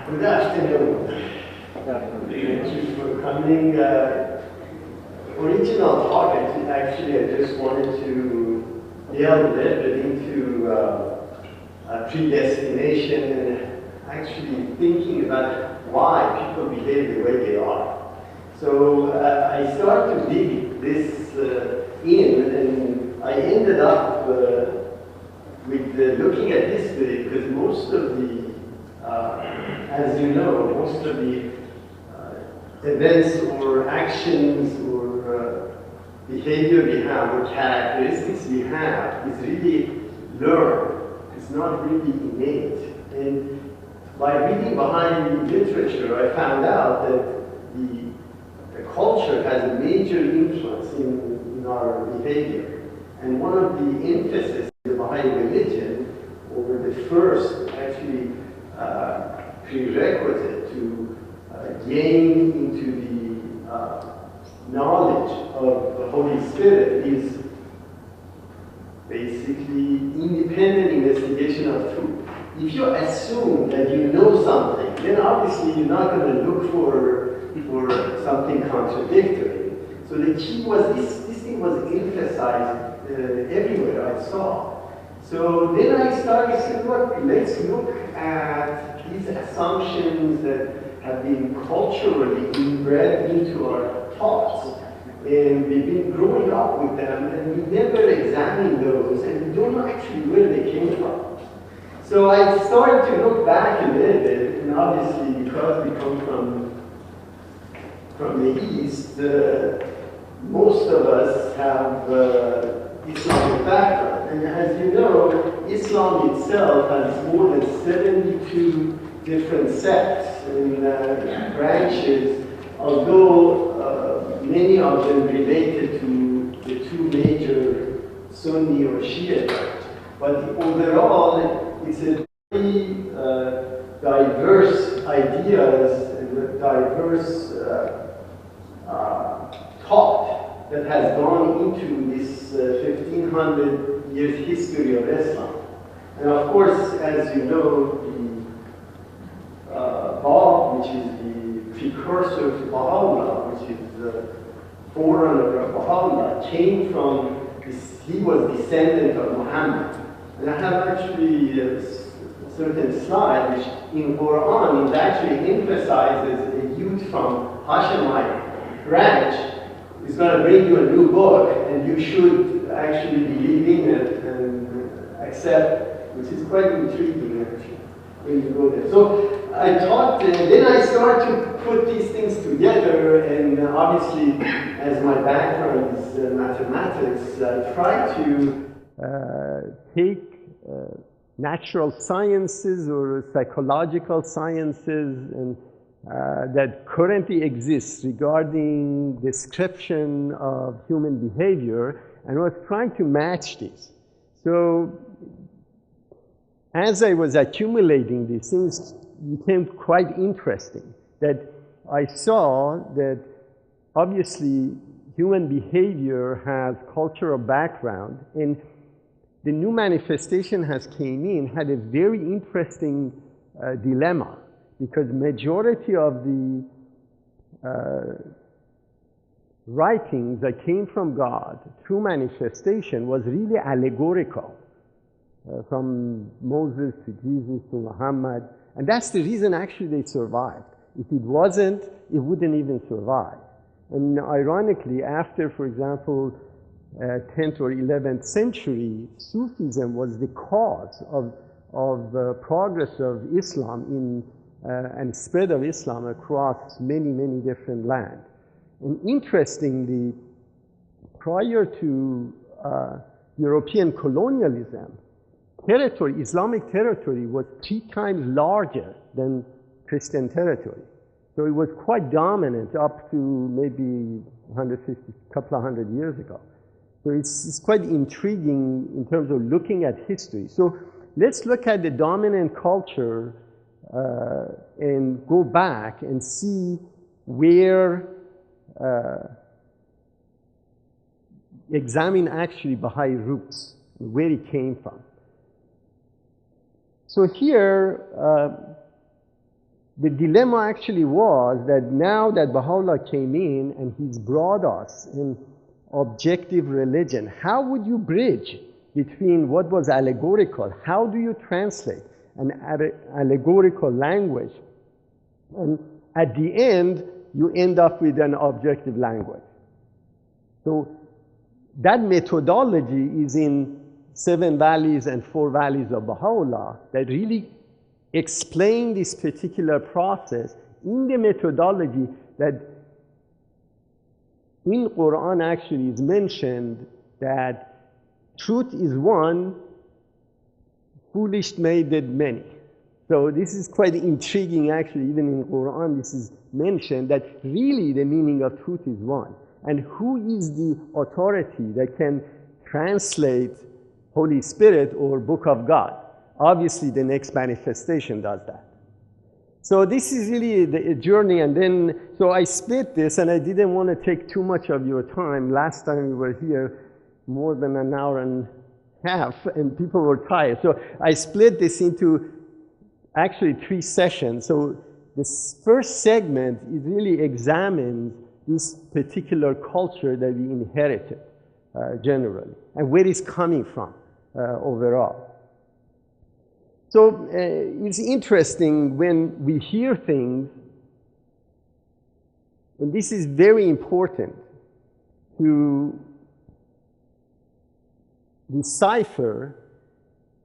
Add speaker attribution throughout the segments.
Speaker 1: Good afternoon. Thank you for coming. Original target, actually, I just wanted to delve a little bit into predestination and actually thinking about why people behave the way they are. So I started to dig this in, and I ended up with looking at history, because most of the, as you know, most of the events or actions or behavior we have or characteristics we have is really learned. It's not really innate. And by reading behind literature, I found out that the culture has a major influence in our behavior. And one of the emphasis of the Baha'i religion, or the first actually prerequisite to gain into the knowledge of the Holy Spirit, is basically independent investigation of truth. If you assume that you know something, then obviously you're not going to look for something contradictory. So the key was this thing was emphasized everywhere I saw. So then I started to say, look, let's look at these assumptions that have been culturally inbred into our thoughts. And we've been growing up with them, and we never examine those, and we don't know actually where they came from. So I started to look back a little bit, and obviously because we come from the East, most of us have Islamic background. And as you know, Islam itself has more than 72 different sects and branches, although many of them related to the two major Sunni or Shia. But overall, it's a very diverse ideas and diverse thought that has gone into this 1500 years history of Islam. And of course, as you know, the Bab, which is the precursor to Baha'u'llah, which is the forerunner of Baha'u'llah, came from this, he was descendant of Muhammad. And I have actually a certain slide which in Qur'an it actually emphasizes a youth from Hashemite branch is going to bring you a new book, and you should actually believe in it and accept, which is quite intriguing actually when you go there. So I thought, then I started to put these things together, and obviously, as my background is mathematics, I try to take natural sciences or psychological sciences and that currently exists regarding description of human behavior, and was trying to match this. So as I was accumulating these things, it became quite interesting that I saw that obviously human behavior has cultural background, and the new manifestation has came in, had a very interesting dilemma, because majority of the writings that came from God through manifestation was really allegorical, from Moses to Jesus to Muhammad, and that's the reason actually they survived. If it wasn't, it wouldn't even survive. And ironically, after, for example, 10th or 11th century, Sufism was the cause of progress of Islam in and spread of Islam across many, many different lands. And interestingly, prior to European colonialism, territory, Islamic territory was 3 times larger than Christian territory. So it was quite dominant up to maybe 150, couple of hundred years ago. So it's quite intriguing in terms of looking at history. So let's look at the dominant culture and go back and see where, examine actually Baha'i roots, where it came from. So here, the dilemma actually was that now that Baha'u'llah came in and he's brought us in objective religion, how would you bridge between what was allegorical? How do you translate an allegorical language? And at the end, you end up with an objective language. So that methodology is in Seven Valleys and Four Valleys of Baha'u'llah that really explain this particular process in the methodology that in Qur'an actually is mentioned that truth is one, foolish made it many. So this is quite intriguing actually, even in Qur'an this is mentioned that really the meaning of truth is one. And who is the authority that can translate Holy Spirit or Book of God? Obviously the next manifestation does that. So this is really the journey, and then, so I split this, and I didn't want to take too much of your time. Last time we were here more than an hour and a half, and people were tired. So I split this into actually 3 sessions. So this first segment, it really examines this particular culture that we inherited generally, and where it's coming from overall. So it's interesting when we hear things, and this is very important to decipher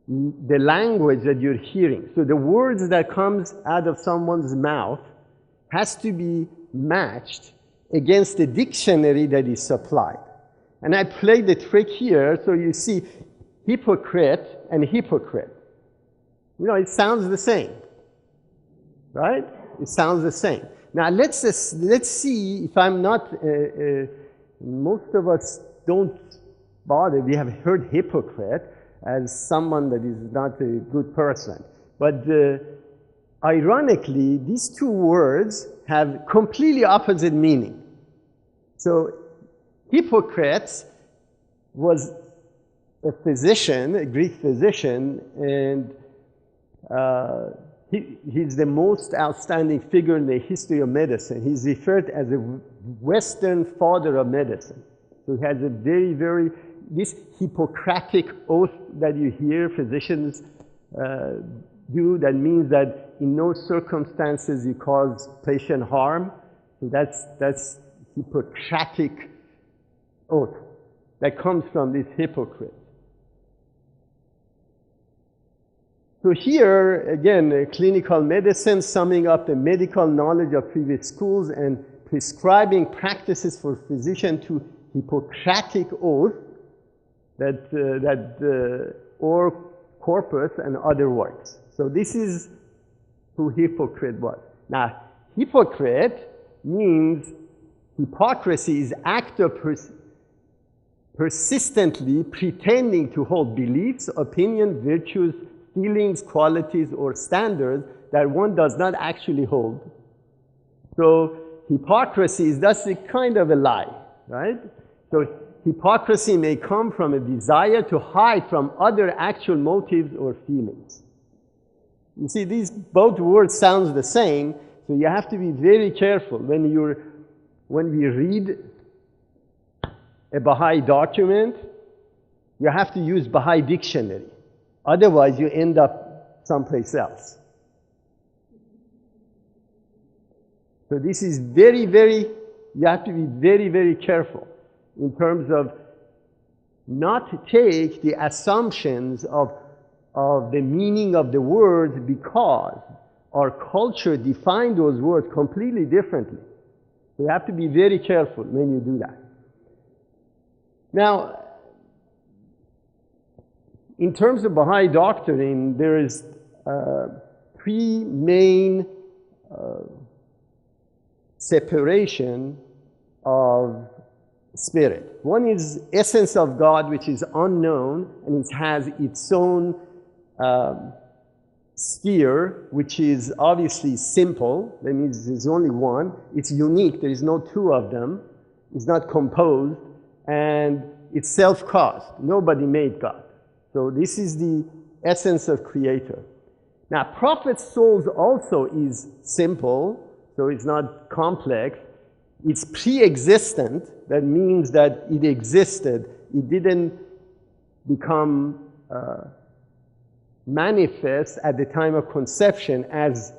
Speaker 1: the language that you're hearing. So the words that comes out of someone's mouth has to be matched against the dictionary that is supplied. And I played the trick here, so you see hypocrite and hypocrite. You know, it sounds the same, right? It sounds the same. Now let's see if I'm not, most of us don't bother. We have heard hypocrite as someone that is not a good person. But ironically, these 2 words have completely opposite meaning. So Hippocrates was a physician, a Greek physician, and he's the most outstanding figure in the history of medicine. He's referred as a Western father of medicine. So he has a very, very, this Hippocratic oath that you hear physicians do, that means that in no circumstances you cause patient harm. So that's Hippocratic oath that comes from this hypocrite. So here, again, clinical medicine, summing up the medical knowledge of previous schools and prescribing practices for physician to Hippocratic oath, or corpus and other works. So this is who hypocrite was. Now, hypocrite means hypocrisy is act of persistently pretending to hold beliefs, opinion, virtues, feelings, qualities, or standards that one does not actually hold. So hypocrisy is thus a kind of a lie, right? So hypocrisy may come from a desire to hide from other actual motives or feelings. You see, these both words sound the same, so you have to be very careful when we read a Baha'i document. You have to use Baha'i dictionary. Otherwise, you end up someplace else. So this is very, very, you have to be very, very careful in terms of not take the assumptions of the meaning of the words, because our culture defined those words completely differently. So you have to be very careful when you do that. Now, in terms of Baha'i doctrine, there is 3 main separation of spirit. One is essence of God, which is unknown, and it has its own sphere, which is obviously simple. That means there's only one. It's unique. There is no 2 of them. It's not composed, and it's self-caused. Nobody made God. So this is the essence of Creator. Now, prophet's souls also is simple, so it's not complex. It's pre-existent. That means that it existed. It didn't become manifest at the time of conception as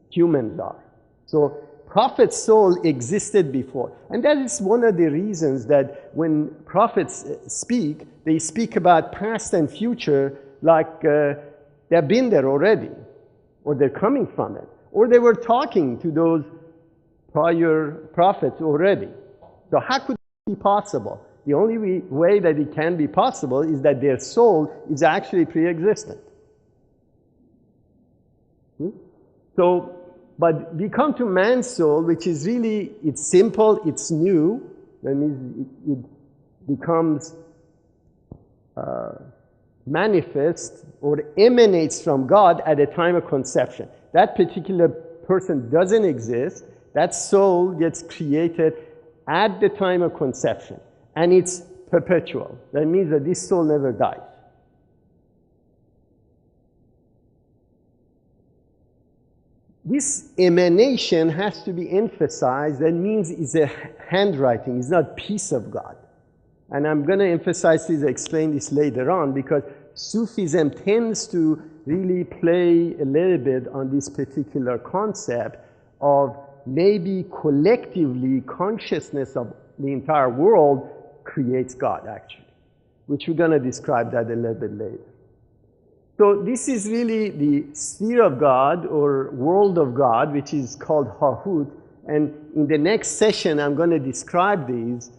Speaker 1: humans are. So prophet's soul existed before. And that is one of the reasons that when prophets speak, they speak about past and future like they've been there already, or they're coming from it, or they were talking to those prior prophets already. So how could it be possible? The only way that it can be possible is that their soul is actually pre-existent. So, but we come to man's soul, which is really, it's simple, it's new. That means it becomes manifest or emanates from God at the time of conception. That particular person doesn't exist. That soul gets created at the time of conception. And it's perpetual. That means that this soul never dies. This emanation has to be emphasized. That means it's a handwriting. It's not piece of God. And I'm going to emphasize this, explain this later on, because Sufism tends to really play a little bit on this particular concept of maybe collectively consciousness of the entire world creates God, actually, which we're going to describe that a little bit later. So this is really the sphere of God or world of God, which is called Hahut. And in the next session, I'm going to describe these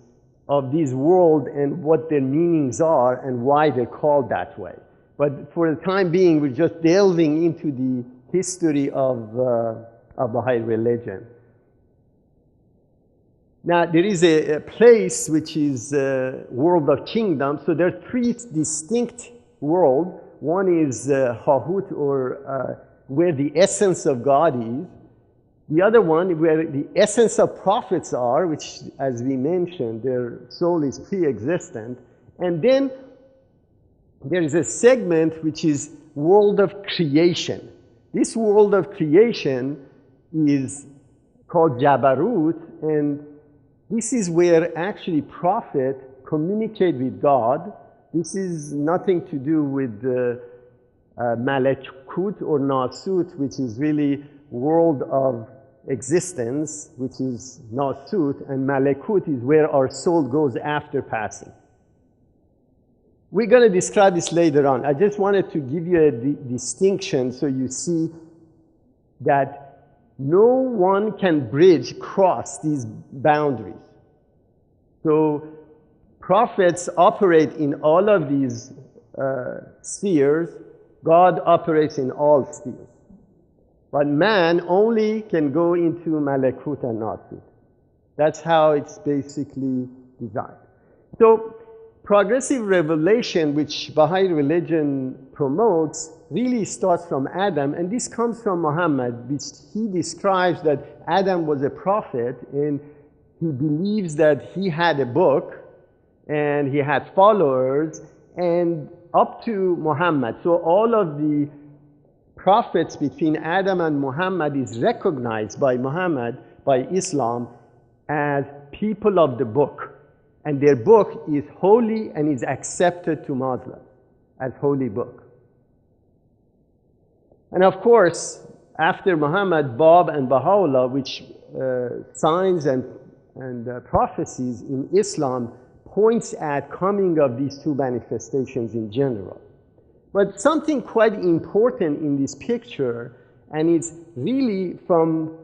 Speaker 1: world and what their meanings are and why they're called that way. But for the time being, we're just delving into the history of Baha'i religion. Now, there is a place which is world of kingdom. So there are three distinct worlds. One is Hahut, or where the essence of God is. The other one, where the essence of prophets are, which, as we mentioned, their soul is pre-existent. And then there is a segment which is world of creation. This world of creation is called Jabarut, and this is where actually prophets communicate with God. This is nothing to do with Malakut or Nasut, which is really world of existence, which is Nasut, and Malakut is where our soul goes after passing. We're going to describe this later on. I just wanted to give you a distinction so you see that no one can cross these boundaries. So prophets operate in all of these spheres. God operates in all spheres. But man only can go into Malakut and Nasut. That's how it's basically designed. So progressive revelation, which Baha'i religion promotes, really starts from Adam, and this comes from Muhammad, which he describes that Adam was a prophet, and he believes that he had a book, and he had followers, and up to Muhammad. So all of the prophets between Adam and Muhammad is recognized by Muhammad, by Islam, as people of the book. And their book is holy and is accepted to Muslims as holy book. And of course, after Muhammad, Bab and Baha'u'llah, which signs and prophecies in Islam points at coming of these two manifestations in general. But something quite important in this picture, and it's really from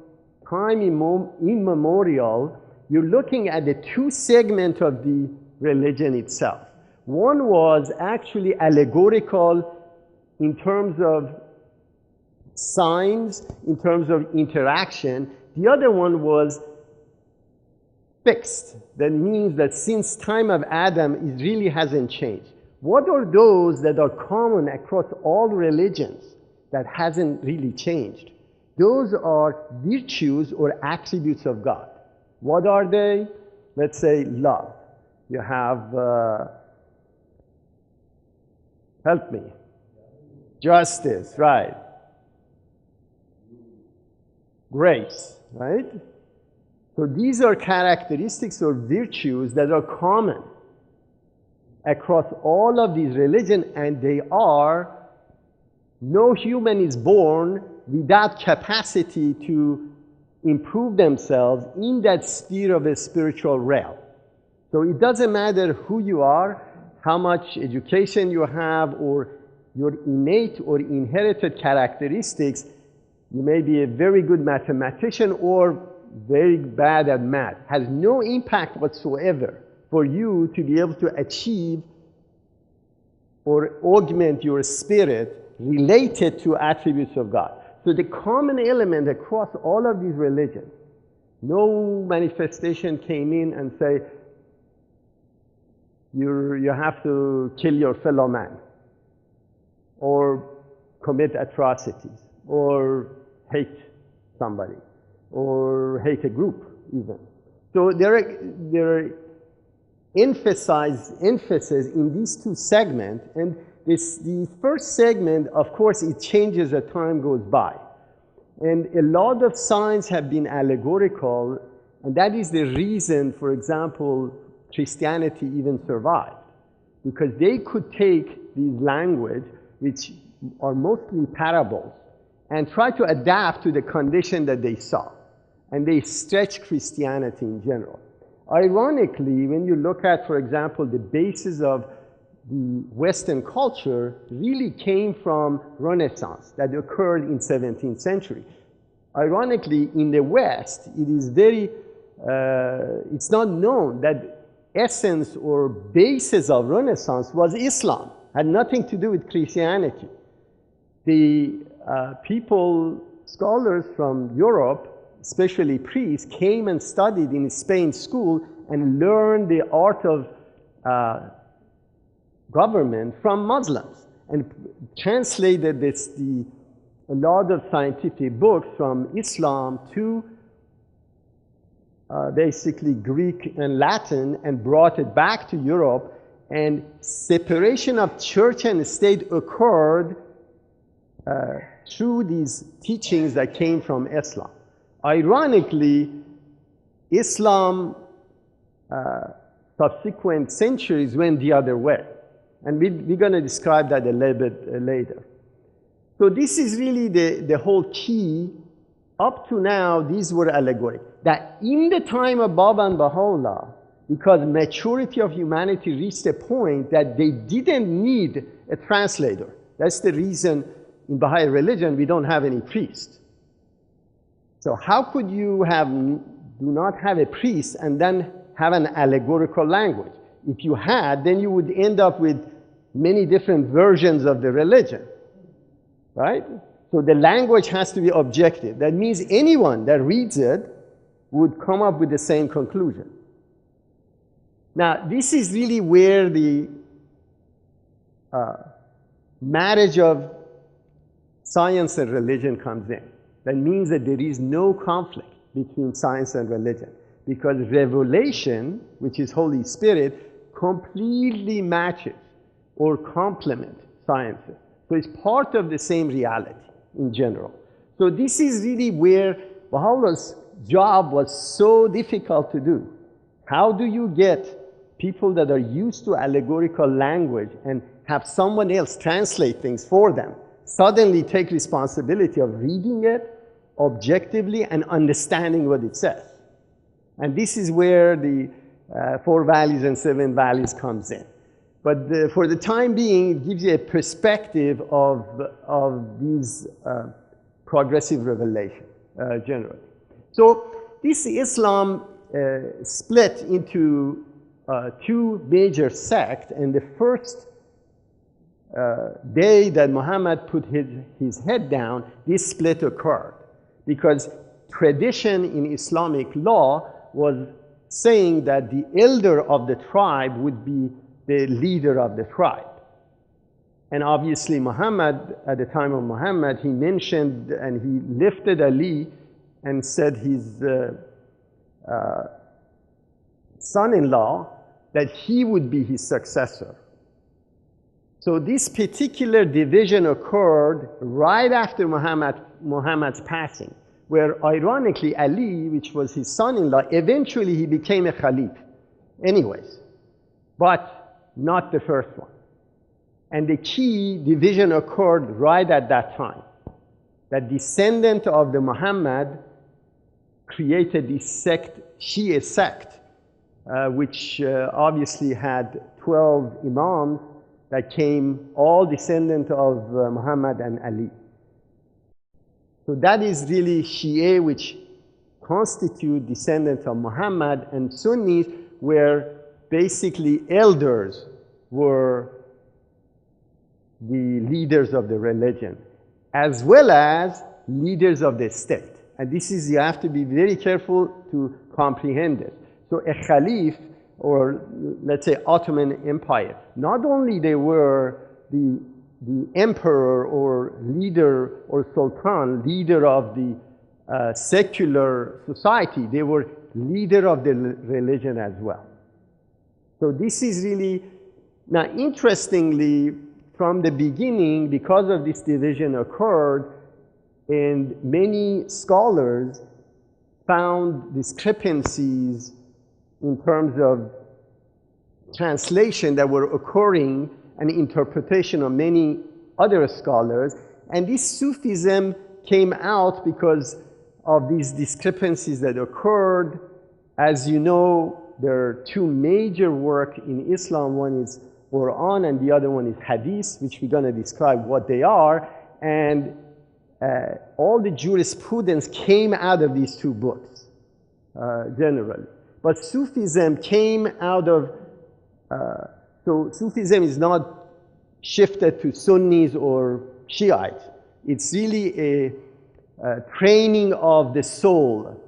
Speaker 1: time immemorial, you're looking at the two segments of the religion itself. One was actually allegorical in terms of signs, in terms of interaction. The other one was fixed. That means that since time of Adam, it really hasn't changed. What are those that are common across all religions that hasn't really changed? Those are virtues or attributes of God. What are they? Let's say love. You have, help me, justice, right? grace, right? So these are characteristics or virtues that are common across all of these religions, and they are, no human is born without capacity to improve themselves in that sphere of a spiritual realm. So it doesn't matter who you are, how much education you have, or your innate or inherited characteristics. You may be a very good mathematician or very bad at math. Has no impact whatsoever for you to be able to achieve or augment your spirit related to attributes of God. So the common element across all of these religions, no manifestation came in and say, you have to kill your fellow man, or commit atrocities, or hate somebody, or hate a group even. So there are emphasis in these two segments, and the first segment, of course, it changes as time goes by. And a lot of signs have been allegorical, and that is the reason, for example, Christianity even survived. Because they could take these language, which are mostly parables, and try to adapt to the condition that they saw. And they stretch Christianity in general. Ironically, when you look at, for example, the basis of the Western culture really came from Renaissance that occurred in 17th century. Ironically, in the West, it is it's not known that essence or basis of Renaissance was Islam. Had nothing to do with Christianity. The scholars from Europe, especially priests, came and studied in Spain school and learned the art of government from Muslims, and translated a lot of scientific books from Islam to basically Greek and Latin, and brought it back to Europe, and separation of church and state occurred through these teachings that came from Islam. Ironically, Islam subsequent centuries went the other way. And we're going to describe that a little bit later. So this is really the whole key. Up to now, these were allegoric. That in the time of Baba and Baha'u'llah, because maturity of humanity reached a point that they didn't need a translator. That's the reason in Baha'i religion we don't have any priest. So how could you do not have a priest and then have an allegorical language? If you had, then you would end up with many different versions of the religion, right? So the language has to be objective. That means anyone that reads it would come up with the same conclusion. Now, this is really where the marriage of science and religion comes in. That means that there is no conflict between science and religion, because revelation, which is Holy Spirit, completely matches or complements sciences. So it's part of the same reality in general. So this is really where Baha'u'llah's job was so difficult to do. How do you get people that are used to allegorical language and have someone else translate things for them, suddenly take responsibility of reading it objectively and understanding what it says? And this is where the 4 values and 7 values comes in. But for the time being, it gives you a perspective of these progressive revelation, generally. So this Islam split into 2 major sects, and the first day that Muhammad put his head down, this split occurred. Because tradition in Islamic law was saying that the elder of the tribe would be the leader of the tribe. And obviously Muhammad, at the time of Muhammad, he mentioned and he lifted Ali and said his son-in-law, that he would be his successor. So this particular division occurred right after Muhammad's passing. where ironically Ali, which was his son-in-law, eventually he became a Khalif anyways, but not the first one. And the key division occurred right at that time. That descendant of the Muhammad created this sect, Shia sect, which obviously had 12 Imams that came, all descendant of Muhammad and Ali. So that is really Shia, which constitute descendants of Muhammad, and Sunnis where basically elders were the leaders of the religion, as well as leaders of the state. And this is, you have to be very careful to comprehend it. So a Khalif, or let's say Ottoman Empire, not only they were the emperor or leader or sultan, leader of the secular society, they were leader of the religion as well. So this is really, now interestingly, from the beginning, because of this division occurred, and many scholars found discrepancies in terms of translation that were occurring and interpretation of many other scholars. And this Sufism came out because of these discrepancies that occurred. As you know, there are two major works in Islam. One is Qur'an and the other one is Hadith, which we're going to describe what they are. And all the jurisprudence came out of these two books, generally. But Sufism came out of, so Sufism is not shifted to Sunnis or Shiites. It's really a training of the soul.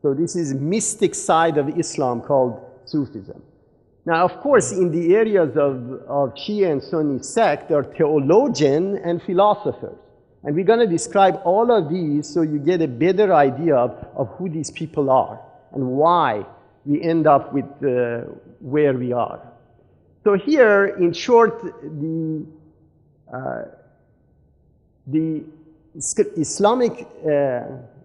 Speaker 1: So this is mystic side of Islam called Sufism. Now, of course, in the areas of Shia and Sunni sect, there are theologians and philosophers. And we're going to describe all of these so you get a better idea of who these people are and why we end up with where we are. So here, in short, the Islamic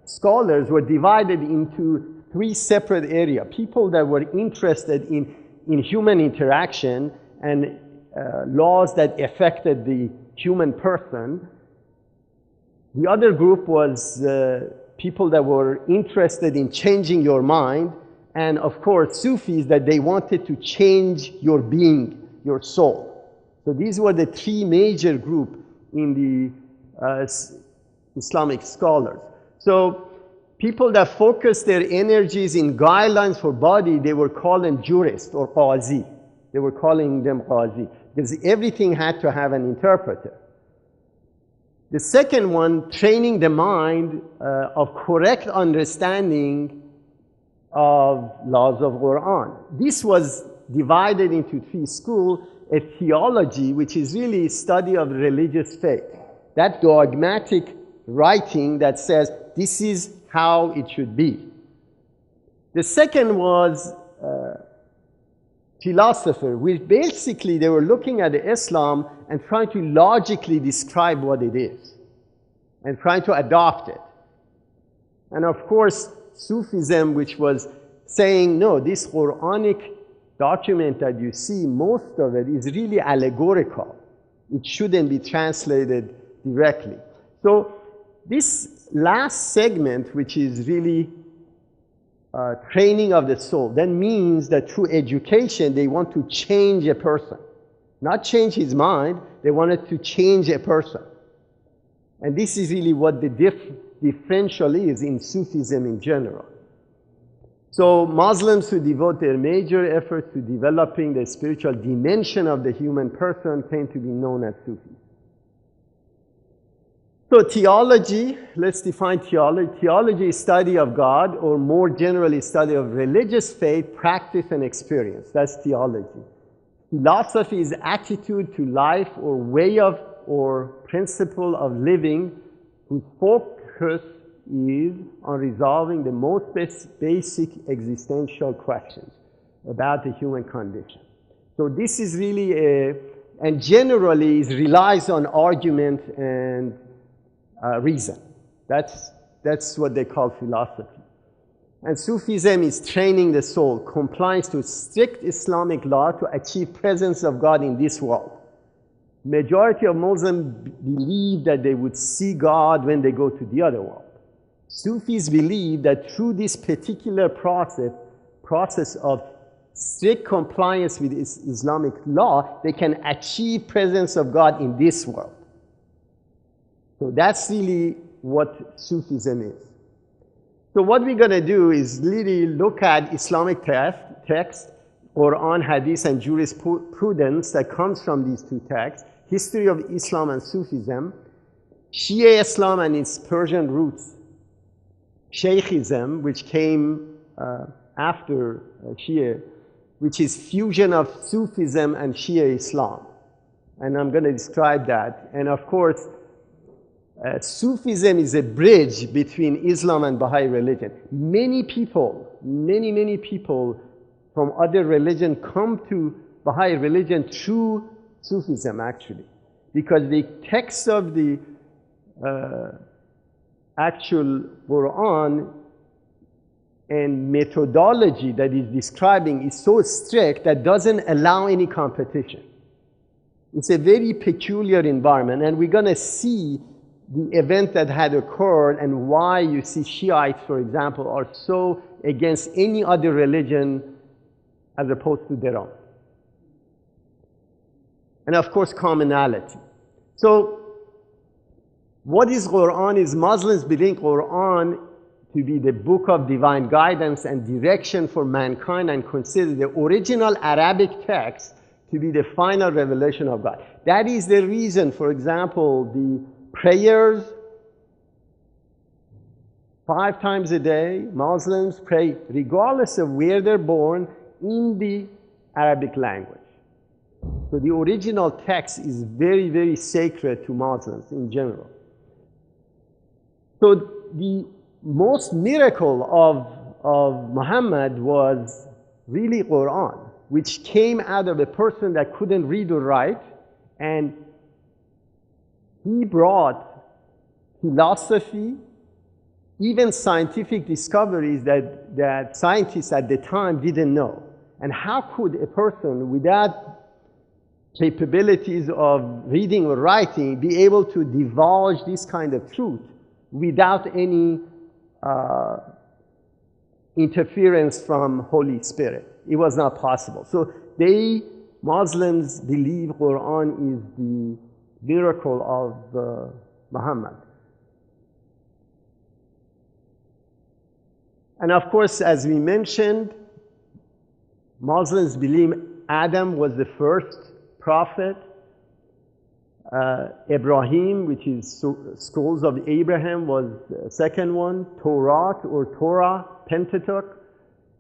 Speaker 1: scholars were divided into three separate areas. People that were interested in human interaction and laws that affected the human person. The other group was people that were interested in changing your mind, and of course Sufis that they wanted to change your being, your soul. So these were the three major groups in the Islamic scholars. So people that focused their energies in guidelines for body, they were called them jurists or qazi. They were calling them qazi because everything had to have an interpreter. The second one, training the mind of correct understanding of laws of Qur'an. This was divided into three schools: a theology, which is really study of religious faith. That dogmatic writing that says this is how it should be. The second was philosopher, which basically they were looking at Islam and trying to logically describe what it is and trying to adopt it. And of course, Sufism, which was saying, no, this Quranic document that you see, most of it is really allegorical. It shouldn't be translated directly. So this last segment, which is really training of the soul, that means that through education, they want to change a person. Not change his mind, they wanted to change a person. And this is really what the differential is in Sufism in general. So Muslims who devote their major efforts to developing the spiritual dimension of the human person tend to be known as Sufis. So theology, let's define theology. Theology is study of God, or more generally study of religious faith, practice, and experience. That's theology. Philosophy is attitude to life or way of or principle of living whose focus is on resolving the most basic existential questions about the human condition. So this is really and generally relies on argument and reason. That's That's what they call philosophy. And Sufism is training the soul, compliance to strict Islamic law to achieve presence of God in this world. Majority of Muslims believe that they would see God when they go to the other world. Sufis believe that through this particular process of strict compliance with Islamic law, they can achieve presence of God in this world. So that's really what Sufism is. So what we're going to do is really look at Islamic text, Qur'an, Hadith, and jurisprudence that comes from these two texts, history of Islam and Sufism, Shia Islam and its Persian roots, Sheikh-ism, which came after Shia, which is fusion of Sufism and Shia Islam. And I'm going to describe that. And of course, Sufism is a bridge between Islam and Baha'i religion. Many people from other religions come to Baha'i religion through Sufism, actually, because the text of the actual Qur'an and methodology that is describing is so strict that doesn't allow any competition. It's a very peculiar environment, and we're going to see the event that had occurred and why you see Shiites, for example, are so against any other religion as opposed to their own. And of course, commonality. So, what is Qur'an? Is Muslims believe Qur'an to be the book of divine guidance and direction for mankind, and consider the original Arabic text to be the final revelation of God. That is the reason, for example, the prayers 5 times a day, Muslims pray regardless of where they're born in the Arabic language. So the original text is very, very sacred to Muslims in general. So the most miracle of Muhammad was really Qur'an, which came out of a person that couldn't read or write, and he brought philosophy, even scientific discoveries that scientists at the time didn't know. And how could a person without capabilities of reading or writing be able to divulge this kind of truth without any interference from Holy Spirit? It was not possible. So Muslims believe Qur'an is the miracle of Muhammad. And of course, as we mentioned, Muslims believe Adam was the first prophet. Ibrahim, which is scrolls of Abraham, was the second one. Torah, Pentateuch,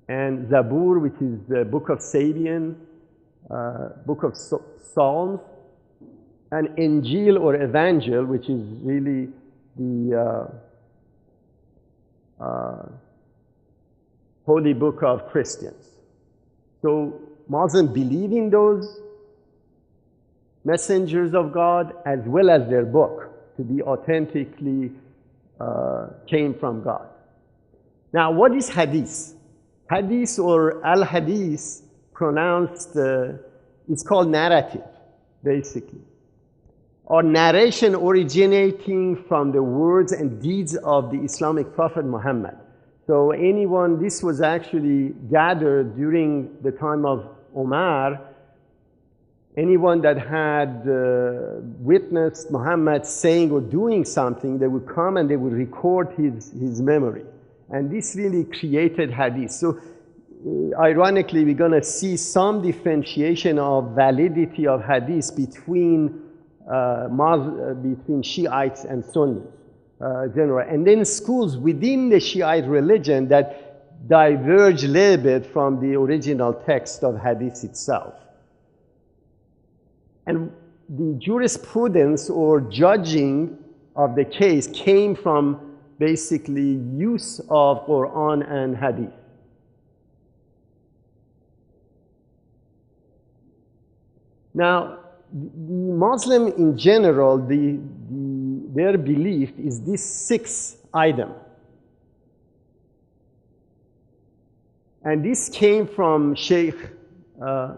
Speaker 1: and Zabur, which is the book of Sabian, book of Psalms, and Injil or Evangel, which is really the holy book of Christians. So Muslims believe in those messengers of God as well as their book to be authentically came from God. Now, what is hadith? Hadith or al-hadith pronounced, it's called narrative, basically, or narration originating from the words and deeds of the Islamic prophet Muhammad. So this was actually gathered during the time of Umar. Anyone that had witnessed Muhammad saying or doing something, they would come and they would record his memory. And this really created hadith. So ironically, we're going to see some differentiation of validity of hadith between Shiites and Sunnis, general. And then schools within the Shiite religion that diverge a little bit from the original text of hadith itself. And the jurisprudence or judging of the case came from basically use of Qur'an and hadith. Now, the Muslim in general, their belief is this 6 item. And this came from Sheikh Sahih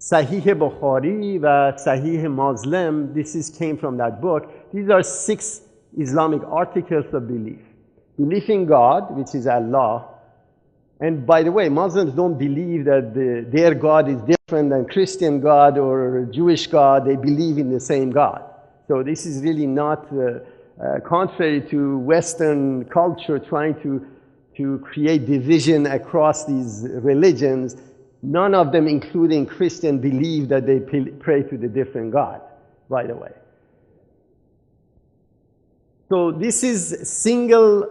Speaker 1: Bukhari wa Sahih Muslim. Came from that book. These are 6 Islamic articles of belief. Belief in God, which is Allah. And by the way, Muslims don't believe that their God is different than Christian God or Jewish God. They believe in the same God. So this is really not contrary to Western culture trying to create division across these religions. None of them, including Christian, believe that they pray to the different God, by the way. So this is single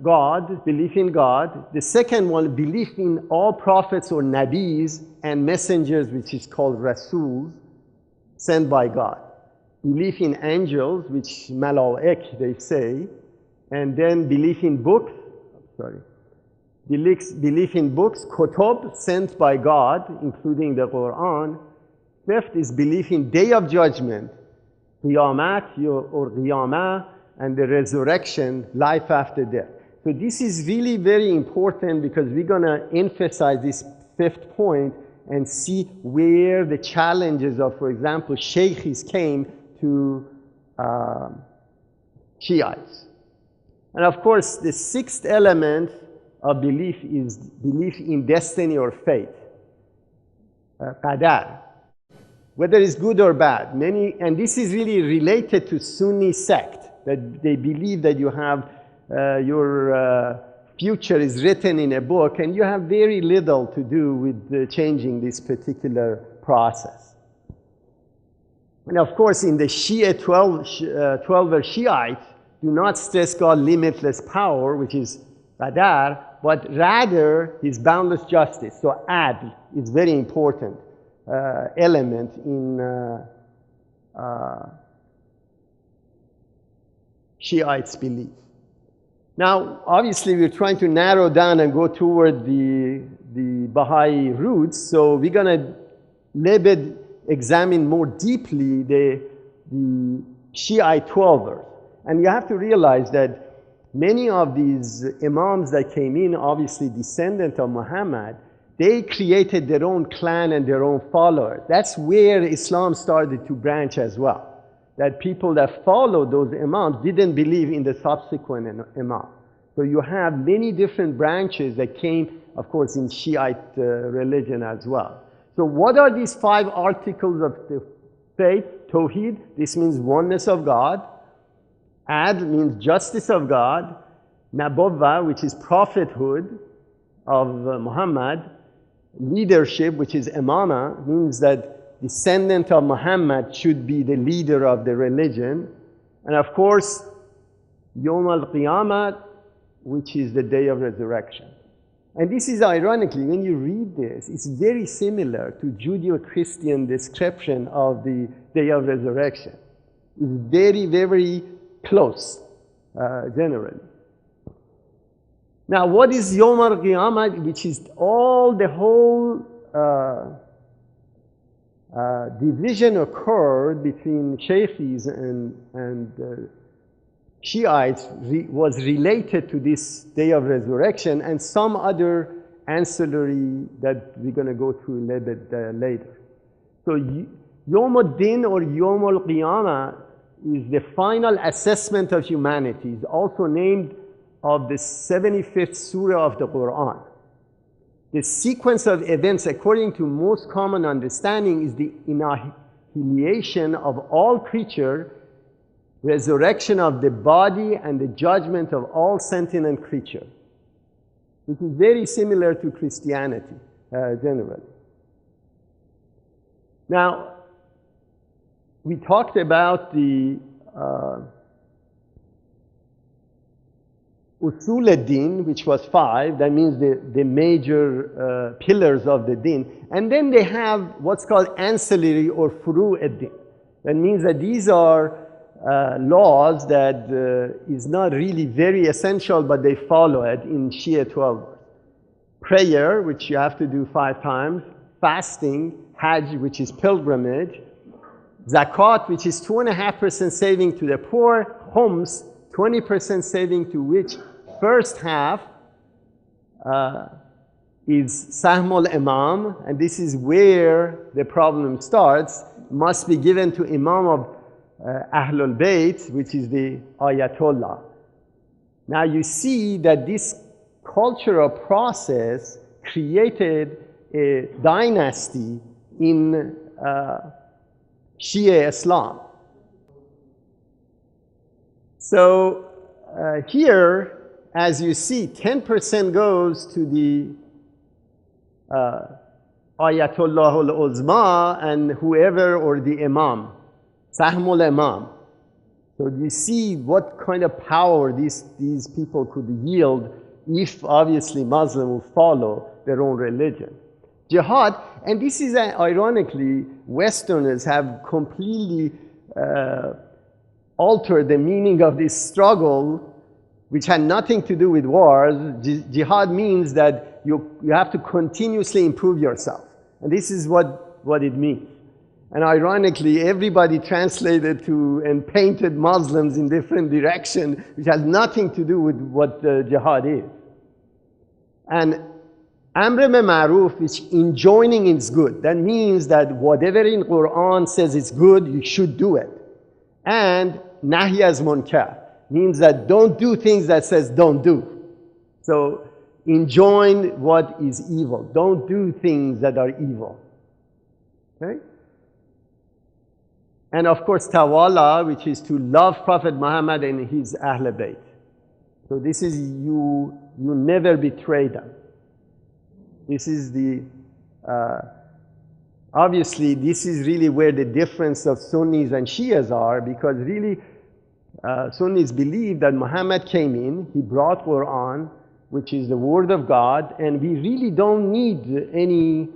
Speaker 1: God, belief in God. The second one, belief in all prophets or nabis and messengers, which is called Rasuls, sent by God. Belief in angels, which mala'ik they say, and then belief in books, belief in books, kutub, sent by God, including the Qur'an. Fifth is belief in Day of Judgment, Qiyamah or Giyyama, and the resurrection, life after death. So this is really very important because we're going to emphasize this 5th point and see where the challenges of, for example, Sheikhis came to Shiites. And of course, the 6th element of belief is belief in destiny or fate, qadar, whether it's good or bad. And this is really related to Sunni sect, that they believe that you have your future is written in a book, and you have very little to do with changing this particular process. And of course, in the Shia 12er Shiites, do not stress God's limitless power, which is qadar, but rather His boundless justice. So adl is very important element in Shiites' belief. Now, obviously, we're trying to narrow down and go toward the Baha'i roots, so we're going to examine more deeply the Shiite 12ers. And you have to realize that many of these Imams that came in, obviously descendant of Muhammad, they created their own clan and their own followers. That's where Islam started to branch as well. That people that followed those Imams didn't believe in the subsequent Imam. So you have many different branches that came, of course, in Shiite religion as well. So what are these 5 articles of the faith? Tawheed, this means oneness of God. Ad means justice of God. Nabuwwah, which is prophethood of Muhammad. Leadership, which is imama, means that descendant of Muhammad should be the leader of the religion. And of course, Yawm al-Qiyyamah, which is the day of resurrection. And this is ironically, when you read this, it's very similar to Judeo-Christian description of the day of resurrection. It's very, very close, generally. Now, what is Yawm al-Qiyyamah, which is the whole division occurred between Sheikhis and Shiites was related to this day of resurrection and some other ancillary that we're going to go through a little bit later. So Yawm ad-Dīn or Yawm al-Qiyyamah is the final assessment of humanity. It's also named of the 75th surah of the Qur'an. The sequence of events, according to most common understanding, is the annihilation of all creatures, resurrection of the body, and the judgment of all sentient creatures. This is very similar to Christianity, generally. Now, we talked about the Usul ad-Dīn, which was 5, that means the major pillars of the Deen. And then they have what's called Ancillary or Furā ad-Dīn. That means that these are laws that is not really very essential, but they follow it in Shia 12. Prayer, which you have to do 5 times. Fasting, Hajj, which is pilgrimage. Zakat, which is 2.5% saving to the poor. Khums, 20% saving to which first half is Sahmul Imam, and this is where the problem starts, must be given to Imam of Ahlul Bayt, which is the Ayatollah. Now you see that this cultural process created a dynasty in Shia Islam. So here, as you see, 10% goes to the Ayatollah al-Uzma and whoever, or the Imam, Sahmul Imam. So you see what kind of power these people could yield if obviously Muslims will follow their own religion. Jihad, and this is ironically, Westerners have completely altered the meaning of this struggle, which had nothing to do with wars. Jihad means that you have to continuously improve yourself. And this is what it means. And ironically, everybody translated to and painted Muslims in different directions, which has nothing to do with what jihad is. And Amr bil Ma'ruf, which enjoining is good. That means that whatever in Qur'an says it's good, you should do it. And Nahi az Munkar means that don't do things that says don't do. So enjoin what is evil. Don't do things that are evil. Okay? And of course, Tawala, which is to love Prophet Muhammad and his Ahl Bayt. So this is you never betray them. This is the, obviously this is really where the difference of Sunnis and Shias are, because really Sunnis believe that Muhammad came in, he brought Qur'an, which is the word of God, and we really don't need any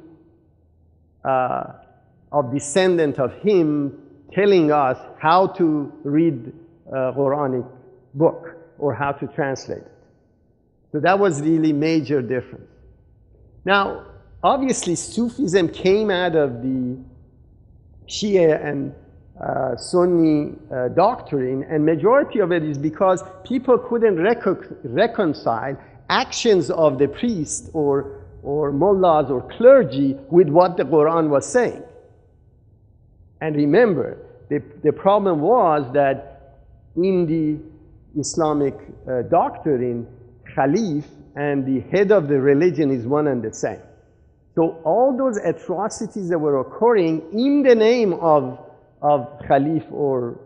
Speaker 1: of descendant of him telling us how to read Quranic book or how to translate it. So that was really major difference. Now, obviously Sufism came out of the Shia and Sunni doctrine, and majority of it is because people couldn't reconcile actions of the priest or mullahs or clergy with what the Quran was saying. And remember, the problem was that in the Islamic doctrine, Khalif and the head of the religion is one and the same. So all those atrocities that were occurring in the name of Khalif, or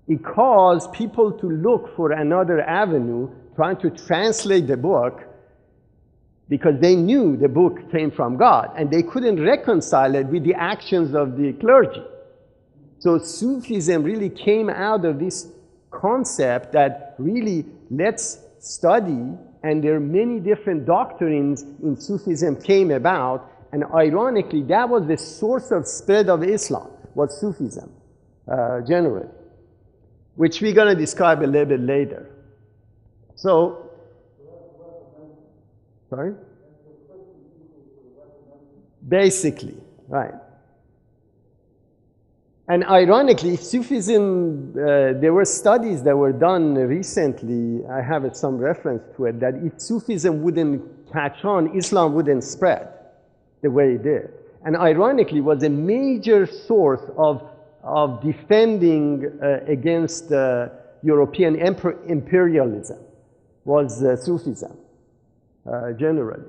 Speaker 1: it caused people to look for another avenue, trying to translate the book, because they knew the book came from God, and they couldn't reconcile it with the actions of the clergy. So Sufism really came out of this concept that really let's study, and there are many different doctrines in Sufism came about, and ironically that was the source of spread of Islam, was Sufism generally, which we're going to describe a little bit later. So, sorry? Basically, right. And ironically, Sufism, there were studies that were done recently, I have some reference to it, that if Sufism wouldn't catch on, Islam wouldn't spread the way it did. And ironically, was a major source of defending against European imperialism, was Sufism, generally.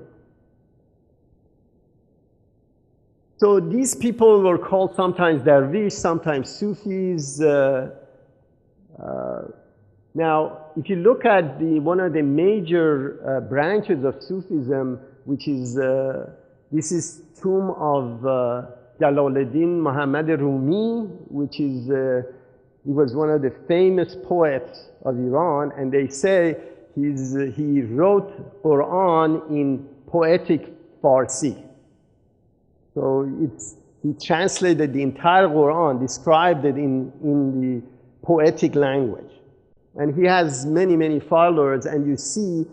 Speaker 1: So these people were called sometimes Darwish, sometimes Sufis. Now, if you look at one of the major branches of Sufism, which is, this is tomb of Jalal Muhammad Rumi, which is, he was one of the famous poets of Iran, and they say he wrote Qur'an in poetic Farsi. So he translated the entire Qur'an, described it in the poetic language. And he has many, many followers, and you see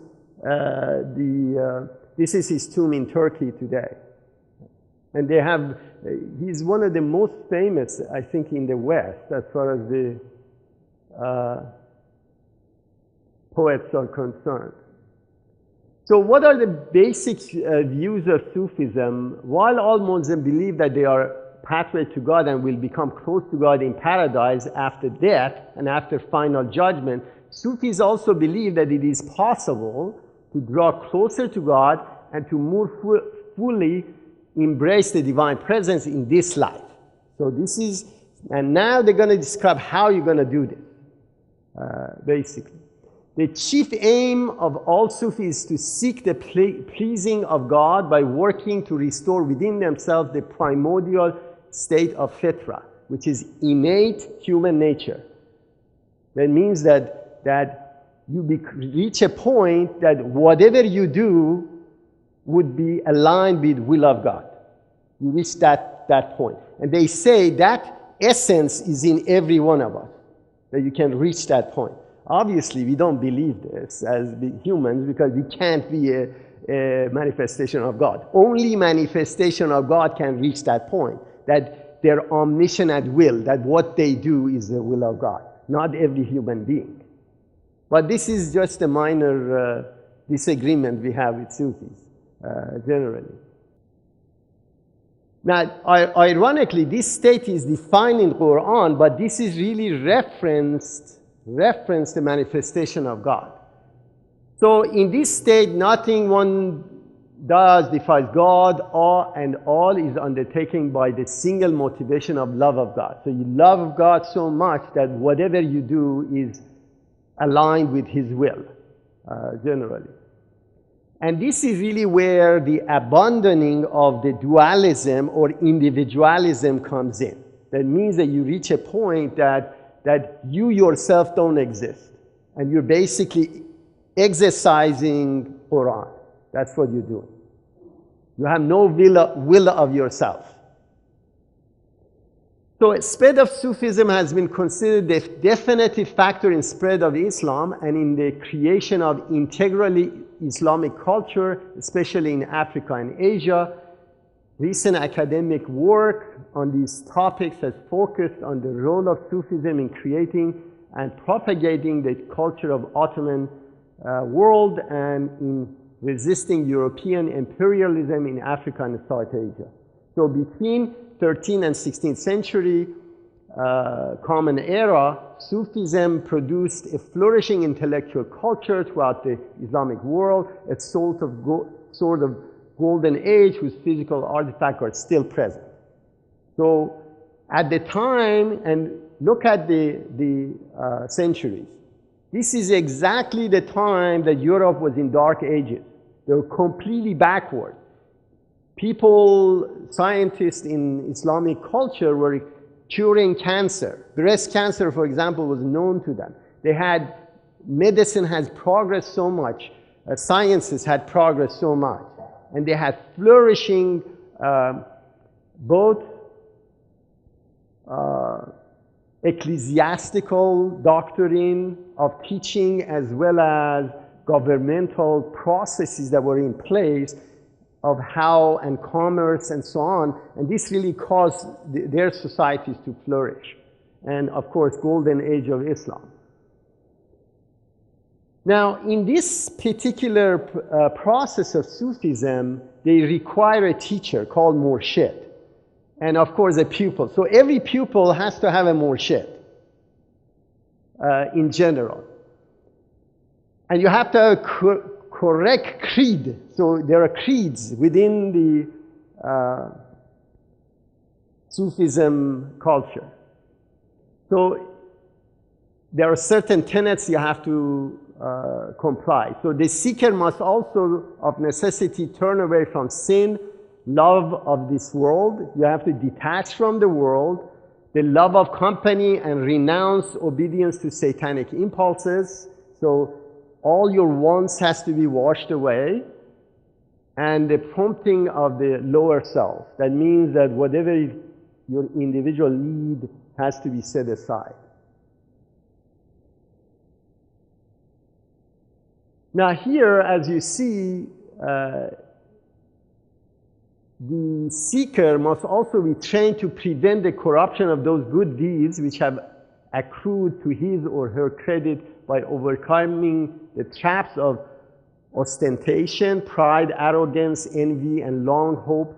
Speaker 1: this is his tomb in Turkey today. And they have, he's one of the most famous, I think, in the West, as far as the poets are concerned. So what are the basic views of Sufism? While all Muslims believe that they are pathway to God and will become close to God in paradise after death and after final judgment, Sufis also believe that it is possible to draw closer to God and to more fully embrace the divine presence in this life. So this is, and now they're going to describe how you're going to do this, basically. The chief aim of all Sufis is to seek the pleasing of God by working to restore within themselves the primordial state of fitra, which is innate human nature. That means that you reach a point that whatever you do would be aligned with will of God. You reach that point. And they say that essence is in every one of us, that you can reach that point. Obviously, we don't believe this as humans because we can't be a manifestation of God. Only manifestation of God can reach that point, that they're omniscient at will, that what they do is the will of God, not every human being. But this is just a minor disagreement we have with Sufis, generally. Now, ironically, this state is defined in Qur'an, but this is really reference the manifestation of God. So in this state, nothing one does defies God, and all is undertaken by the single motivation of love of God. So you love God so much that whatever you do is aligned with His will, generally. And this is really where the abandoning of the dualism or individualism comes in. That means that you reach a point that you yourself don't exist. And you're basically exercising Qur'an. That's what you're doing. You have no will of yourself. So spread of Sufism has been considered the definitive factor in spread of Islam and in the creation of integrally Islamic culture, especially in Africa and Asia. Recent academic work on these topics has focused on the role of Sufism in creating and propagating the culture of Ottoman world and in resisting European imperialism in Africa and South Asia. So between 13th and 16th century Common Era, Sufism produced a flourishing intellectual culture throughout the Islamic world, a sort of golden age whose physical artifacts are still present. So at the time, and look at the centuries, this is exactly the time that Europe was in dark ages. They were completely backward. People, scientists in Islamic culture were curing cancer. Breast cancer, for example, was known to them. Medicine has progressed so much, sciences had progressed so much, and they had flourishing both ecclesiastical doctrine of teaching as well as governmental processes that were in place of how and commerce and so on, and this really caused their societies to flourish. And of course, golden age of Islam. Now, in this particular process of Sufism, they require a teacher called murshid, and of course a pupil. So every pupil has to have a murshid in general. And you have to have a correct creed. So there are creeds within the Sufism culture. So there are certain tenets you have to comply. So the seeker must also, of necessity, turn away from sin, love of this world. You have to detach from the world, the love of company, and renounce obedience to satanic impulses. So all your wants has to be washed away, and the prompting of the lower self. That means that whatever your individual need has to be set aside. Now here, as you see, the seeker must also be trained to prevent the corruption of those good deeds which have accrued to his or her credit by overcoming the traps of ostentation, pride, arrogance, envy, and long hope,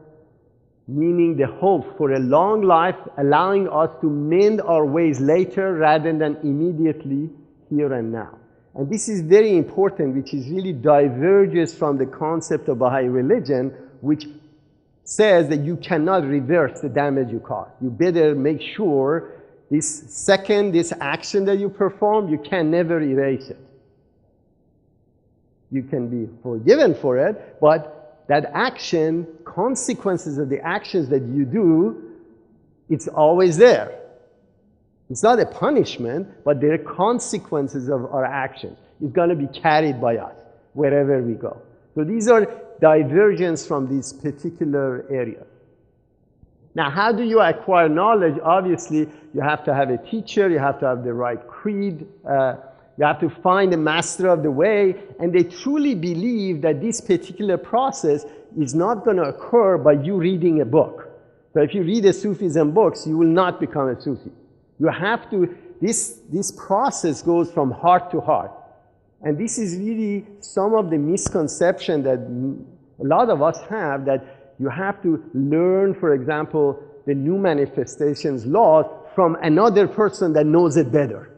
Speaker 1: meaning the hope for a long life, allowing us to mend our ways later rather than immediately here and now. And this is very important, which is really diverges from the concept of Baha'i religion, which says that you cannot reverse the damage you caused. You better make sure this action that you perform, you can never erase it. You can be forgiven for it, but that action, consequences of the actions that you do, it's always there. It's not a punishment, but there are consequences of our actions. It's going to be carried by us wherever we go. So these are divergence from these particular areas. Now, how do you acquire knowledge? Obviously, you have to have a teacher, you have to have the right creed, you have to find a master of the way, and they truly believe that this particular process is not going to occur by you reading a book. So if you read a Sufism books, you will not become a Sufi. You have to, this process goes from heart to heart. And this is really some of the misconception that a lot of us have, that you have to learn, for example, the new manifestations laws from another person that knows it better.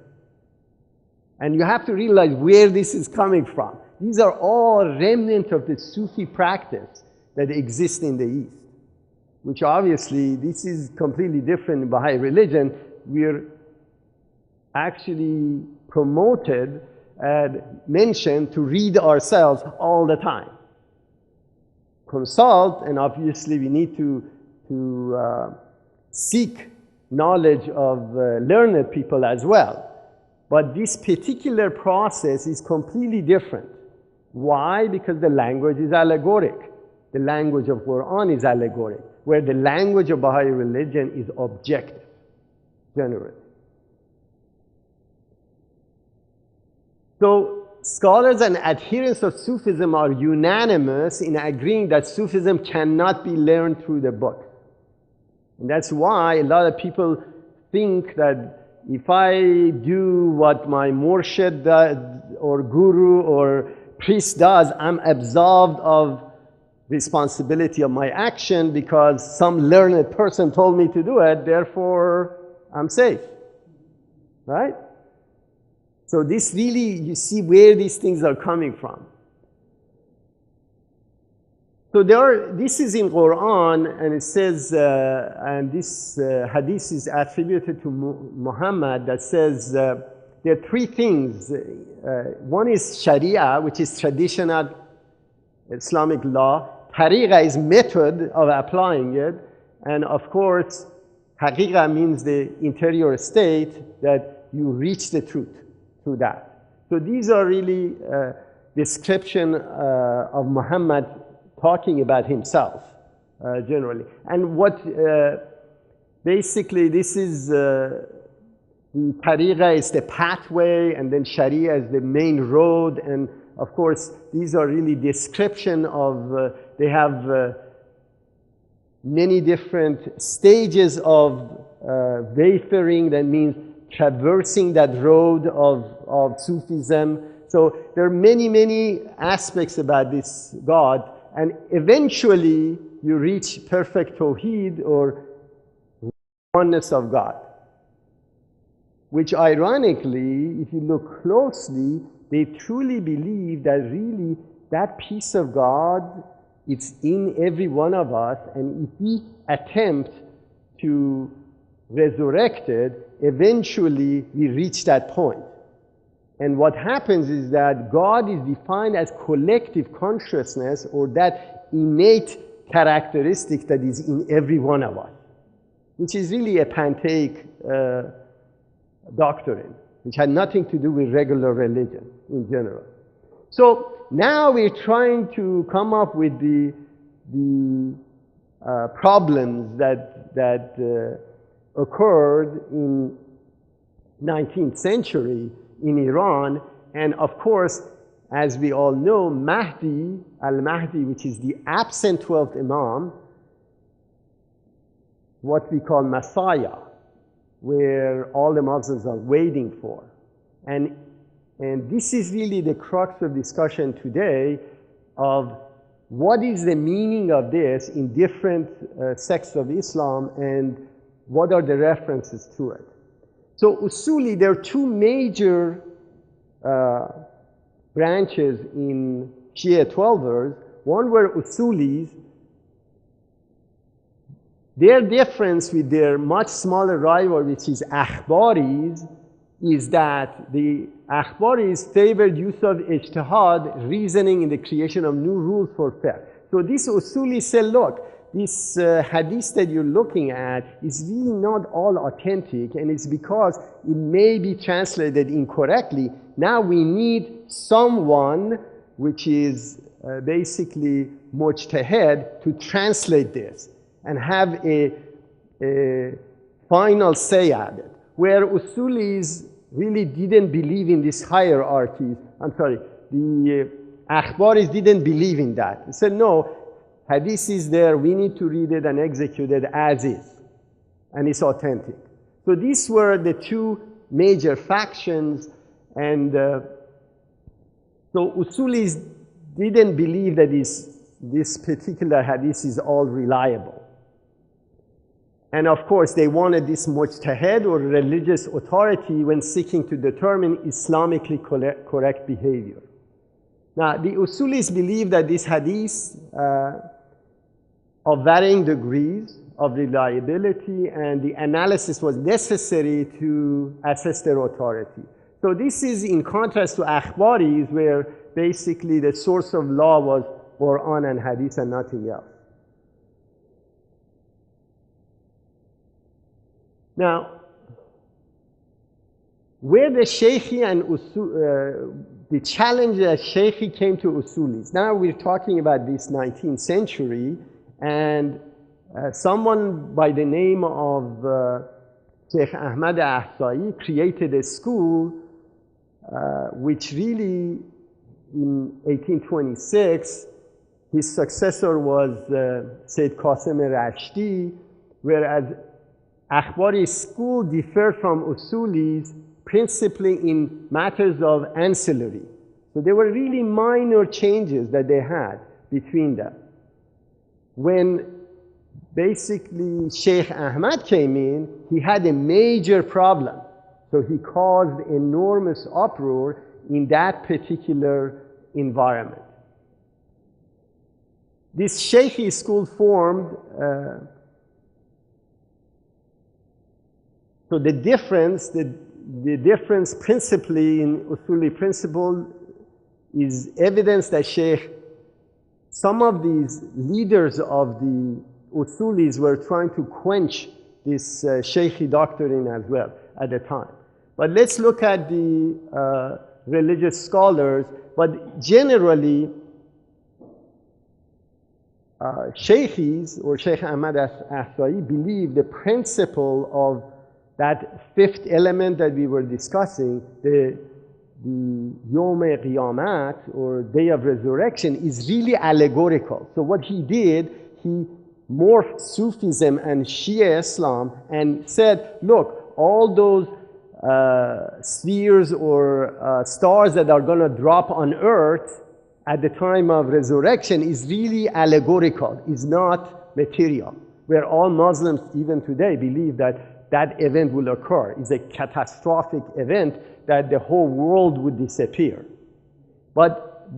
Speaker 1: And you have to realize where this is coming from. These are all remnants of the Sufi practice that exists in the East, which obviously this is completely different in Baha'i religion. We're actually promoted and mentioned to read ourselves all the time. Consult, and obviously we need to seek knowledge of learned people as well. But this particular process is completely different. Why? Because the language is allegoric. The language of Qur'an is allegoric, where the language of Baha'i religion is objective, generally. So scholars and adherents of Sufism are unanimous in agreeing that Sufism cannot be learned through the book. And that's why a lot of people think that if I do what my murshid does, or guru or priest does, I'm absolved of responsibility of my action because some learned person told me to do it, therefore I'm safe, right? So this really, you see where these things are coming from. So this is in Qur'an, and it says, and this hadith is attributed to Muhammad, that says there are three things. One is Sharia, which is traditional Islamic law. Tariqa is method of applying it. And of course, Haqiqa means the interior state, that you reach the truth through that. So these are really description of Muhammad talking about himself, generally. And what, basically, this is, the tariqa is the pathway, and then Sharia is the main road, and of course, these are really description of, they have many different stages of wayfaring, that means traversing that road of Sufism. So there are many, many aspects about this God, and eventually you reach perfect Tawheed, or oneness of God. Which ironically, if you look closely, they truly believe that really that piece of God, it's in every one of us, and if we attempt to resurrect it, eventually we reach that point. And what happens is that God is defined as collective consciousness, or that innate characteristic that is in every one of us, which is really a Panteic doctrine, which had nothing to do with regular religion in general. So now we're trying to come up with the problems that occurred in 19th century in Iran. And of course, as we all know, Mahdi, al-Mahdi, which is the absent 12th Imam, what we call Messiah, where all the Muslims are waiting for. And this is really the crux of discussion today, of what is the meaning of this in different sects of Islam and what are the references to it. So Ussuli, there are two major branches in Shia 12ers. One were Ussulis. Their difference with their much smaller rival, which is Akhbaris, is that the Akhbaris favored use of ijtihad, reasoning in the creation of new rules for fiqh. So this Ussuli said, look, this hadith that you're looking at is really not all authentic, and it's because it may be translated incorrectly. Now we need someone which is basically mujtahid to translate this and have a final say at it. Where Ussulis really didn't believe in this hierarchy. The Akhbaris didn't believe in that. They said, no, hadith is there, we need to read it and execute it as is. And it's authentic. So these were the two major factions, and so Ussulis didn't believe that this particular hadith is all reliable. And of course, they wanted this mujtahid or religious authority when seeking to determine Islamically correct behavior. Now, the Ussulis believe that this hadith of varying degrees of reliability and the analysis was necessary to assess their authority. So this is in contrast to Akhbaris, where basically the source of law was Qur'an and hadith and nothing else. Now, where the Sheikhi and the challenge that Sheikhi came to Ussulis. Now we're talking about this 19th century, and someone by the name of Sheikh Ahmad Ahsai created a school which really in 1826, his successor was Sayyid Qasim Rashdi, whereas Akhbari school differed from Ussulis principally in matters of ancillary. So there were really minor changes that they had between them. When basically Sheikh Ahmad came in, he had a major problem. So he caused enormous uproar in that particular environment. This Sheikhi school formed so the difference principally in Ussuli principle is evidence that some of these leaders of the Ussulis were trying to quench this Sheikhi doctrine as well at the time. But let's look at the religious scholars. But generally, Sheikhis or Sheikh Ahmad Ahsai believe the principle of that fifth element that we were discussing, the Yawm Qiyyamah or Day of Resurrection, is really allegorical. So what he did, he morphed Sufism and Shia Islam and said, look, all those spheres or stars that are going to drop on earth at the time of resurrection is really allegorical, is not material. Where all Muslims even today believe that that event will occur. It's a catastrophic event that the whole world would disappear. But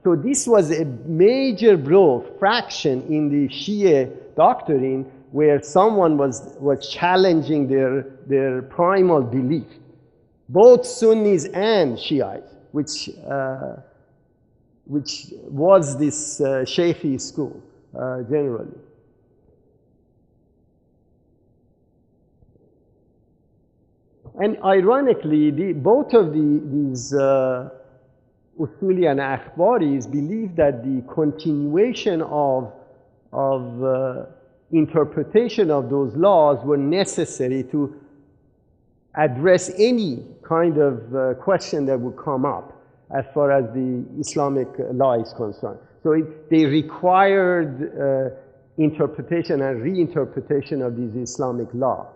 Speaker 1: so this was a major blow, fraction in the Shia doctrine, where someone was challenging their primal belief. Both Sunnis and Shiites, which was this Sheikhi school generally. And ironically, both of these Ussuli and Akhbaris believe that the continuation of interpretation of those laws were necessary to address any kind of question that would come up as far as the Islamic law is concerned. So they required interpretation and reinterpretation of these Islamic law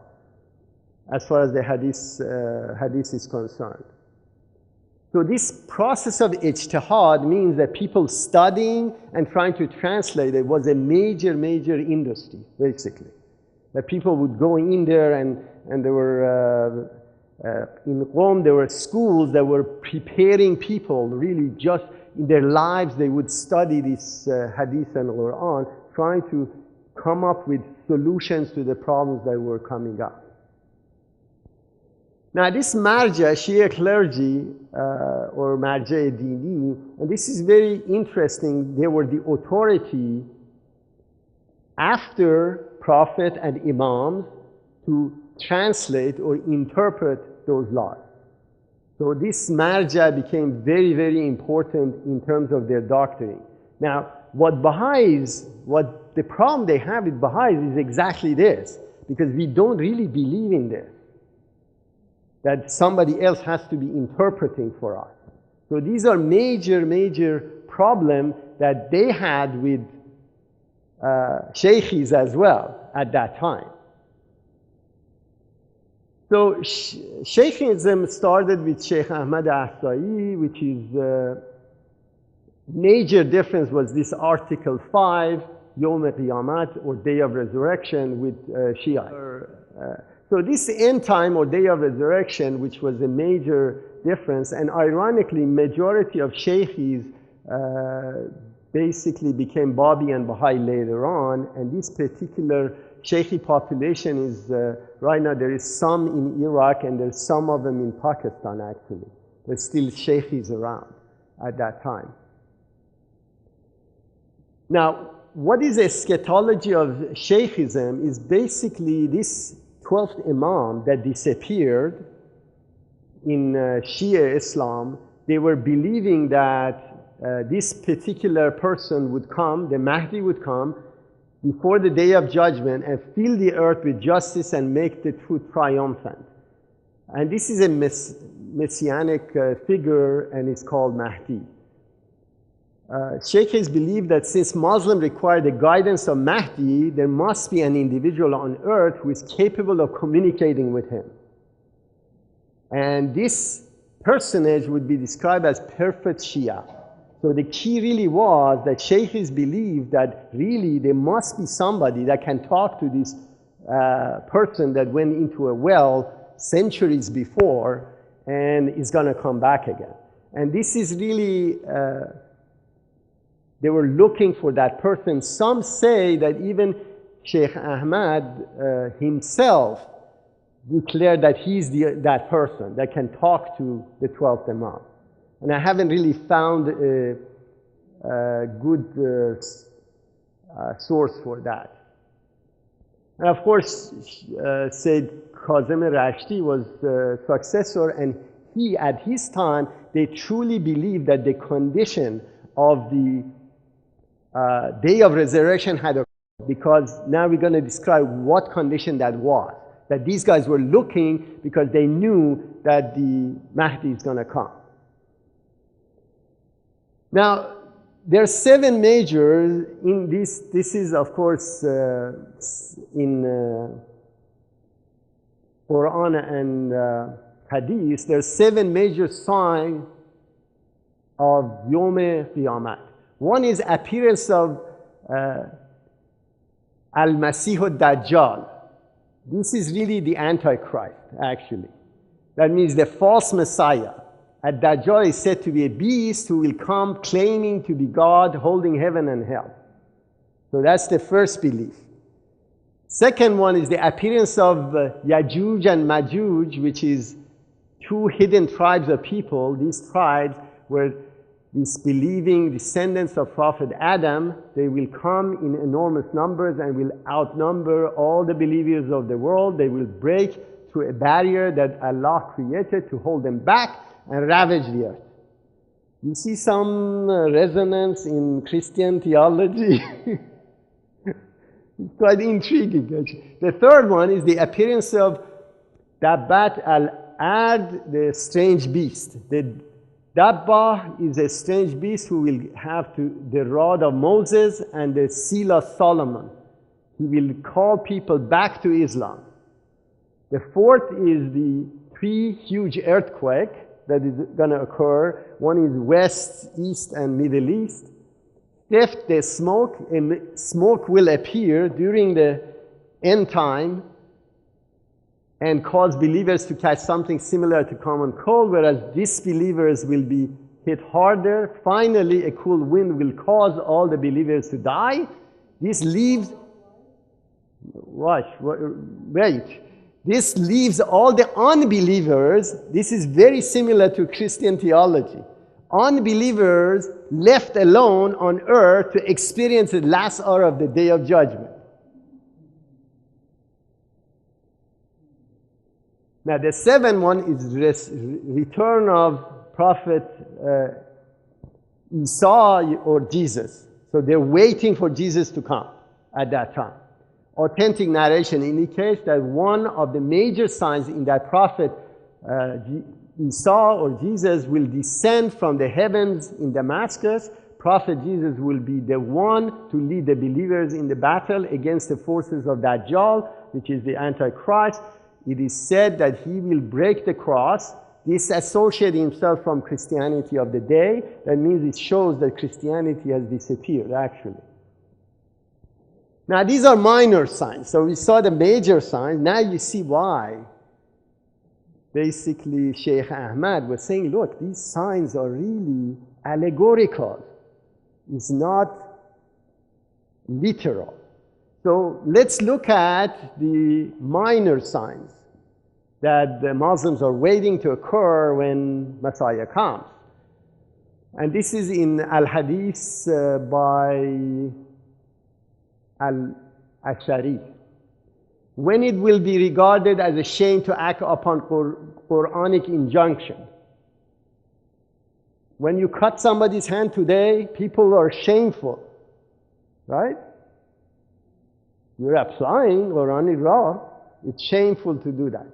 Speaker 1: as far as the hadith is concerned. So this process of ijtihad means that people studying and trying to translate it was a major, major industry, basically. That people would go in there and there were, in Qom, there were schools that were preparing people, really just in their lives, they would study this hadith and Qur'an, trying to come up with solutions to the problems that were coming up. Now this marja, Shia clergy, or marja dini, and this is very interesting, they were the authority after Prophet and Imams to translate or interpret those laws. So this marja became very, very important in terms of their doctrine. Now, what the problem they have with Baha'is is exactly this, because we don't really believe in this, that somebody else has to be interpreting for us. So these are major, major problems that they had with Sheikhis as well at that time. So Sheikh-ism started with Sheikh Ahmad Ahsai, which is major difference was this Article 5, Yawm Qiyyamah, or Day of Resurrection with Shi'a. So this end time or Day of Resurrection, which was a major difference, and ironically, majority of Sheikhis basically became Babi and Baha'i later on, and this particular Sheikhi population is, right now there is some in Iraq and there's some of them in Pakistan actually. There's still Sheikhis around at that time. Now, what is eschatology of Sheikh-ism is basically this 12th Imam that disappeared in Shia Islam. They were believing that this particular person would come, the Mahdi would come, before the day of judgment and fill the earth with justice and make the truth triumphant. And this is a messianic figure and it's called Mahdi. Sheikhis believe that since Muslims require the guidance of Mahdi, there must be an individual on earth who is capable of communicating with him. And this personage would be described as perfect Shia. So the key really was that Sheikhis believed that really there must be somebody that can talk to this person that went into a well centuries before and is going to come back again. And this is really, they were looking for that person. Some say that even Sheikh Ahmad himself declared that he's that person that can talk to the 12th Imam. And I haven't really found a good source for that. And of course, Sayyid Kazim Rashti was the successor, and he, at his time, they truly believed that the condition of the Day of Resurrection had occurred, because now we're going to describe what condition that was. That these guys were looking because they knew that the Mahdi is going to come. Now, there are 7 majors in this. This is, of course, in Qur'an and Hadith. There are 7 major signs of Yawm Qiyyamah. One is appearance of Al-Masih ad-Dajjal. This is really the Antichrist, actually. That means the false Messiah. Ad-Dajjal is said to be a beast who will come claiming to be God, holding heaven and hell. So that's the first belief. Second one is the appearance of Yajuj and Majuj, which is 2 hidden tribes of people. These tribes were these believing descendants of Prophet Adam. They will come in enormous numbers and will outnumber all the believers of the world. They will break through a barrier that Allah created to hold them back and ravage the earth. You see some resonance in Christian theology. It's quite intriguing, actually. The third one is the appearance of Dabbat al-Ad, the strange beast. The Dabba is a strange beast who will have the rod of Moses and the seal of Solomon. He will call people back to Islam. The fourth is the 3 huge earthquakes that is going to occur. One is West, East, and Middle East. Fifth, the smoke will appear during the end time and cause believers to catch something similar to common cold, whereas disbelievers will be hit harder. Finally, a cool wind will cause all the believers to die. This leaves, wait. This leaves all the unbelievers. This is very similar to Christian theology. Unbelievers left alone on earth to experience the last hour of the day of judgment. Now the seventh one is return of Prophet Isa or Jesus. So they're waiting for Jesus to come at that time. Authentic narration indicates that one of the major signs in that prophet Isa or Jesus will descend from the heavens in Damascus. Prophet Jesus will be the one to lead the believers in the battle against the forces of Dajjal, which is the Antichrist. It is said that he will break the cross, disassociate himself from Christianity of the day. That means it shows that Christianity has disappeared, actually. Now, these are minor signs. So we saw the major signs. Now you see why. Basically, Sheikh Ahmad was saying, look, these signs are really allegorical. It's not literal. So let's look at the minor signs that the Muslims are waiting to occur when Messiah comes. And this is in Al-Hadith by Al-Ashari. When it will be regarded as a shame to act upon Quranic injunction. When you cut somebody's hand today, people are shameful, right? You're applying Quranic law. It's shameful to do that.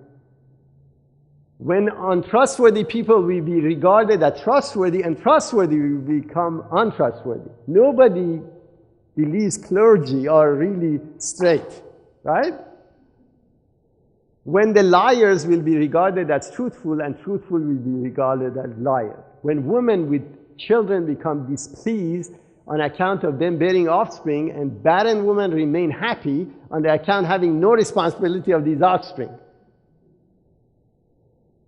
Speaker 1: When untrustworthy people will be regarded as trustworthy, and trustworthy will become untrustworthy. Nobody believes clergy are really straight, right? When the liars will be regarded as truthful, and truthful will be regarded as liars. When women with children become displeased on account of them bearing offspring, and barren women remain happy on the account having no responsibility of these offspring.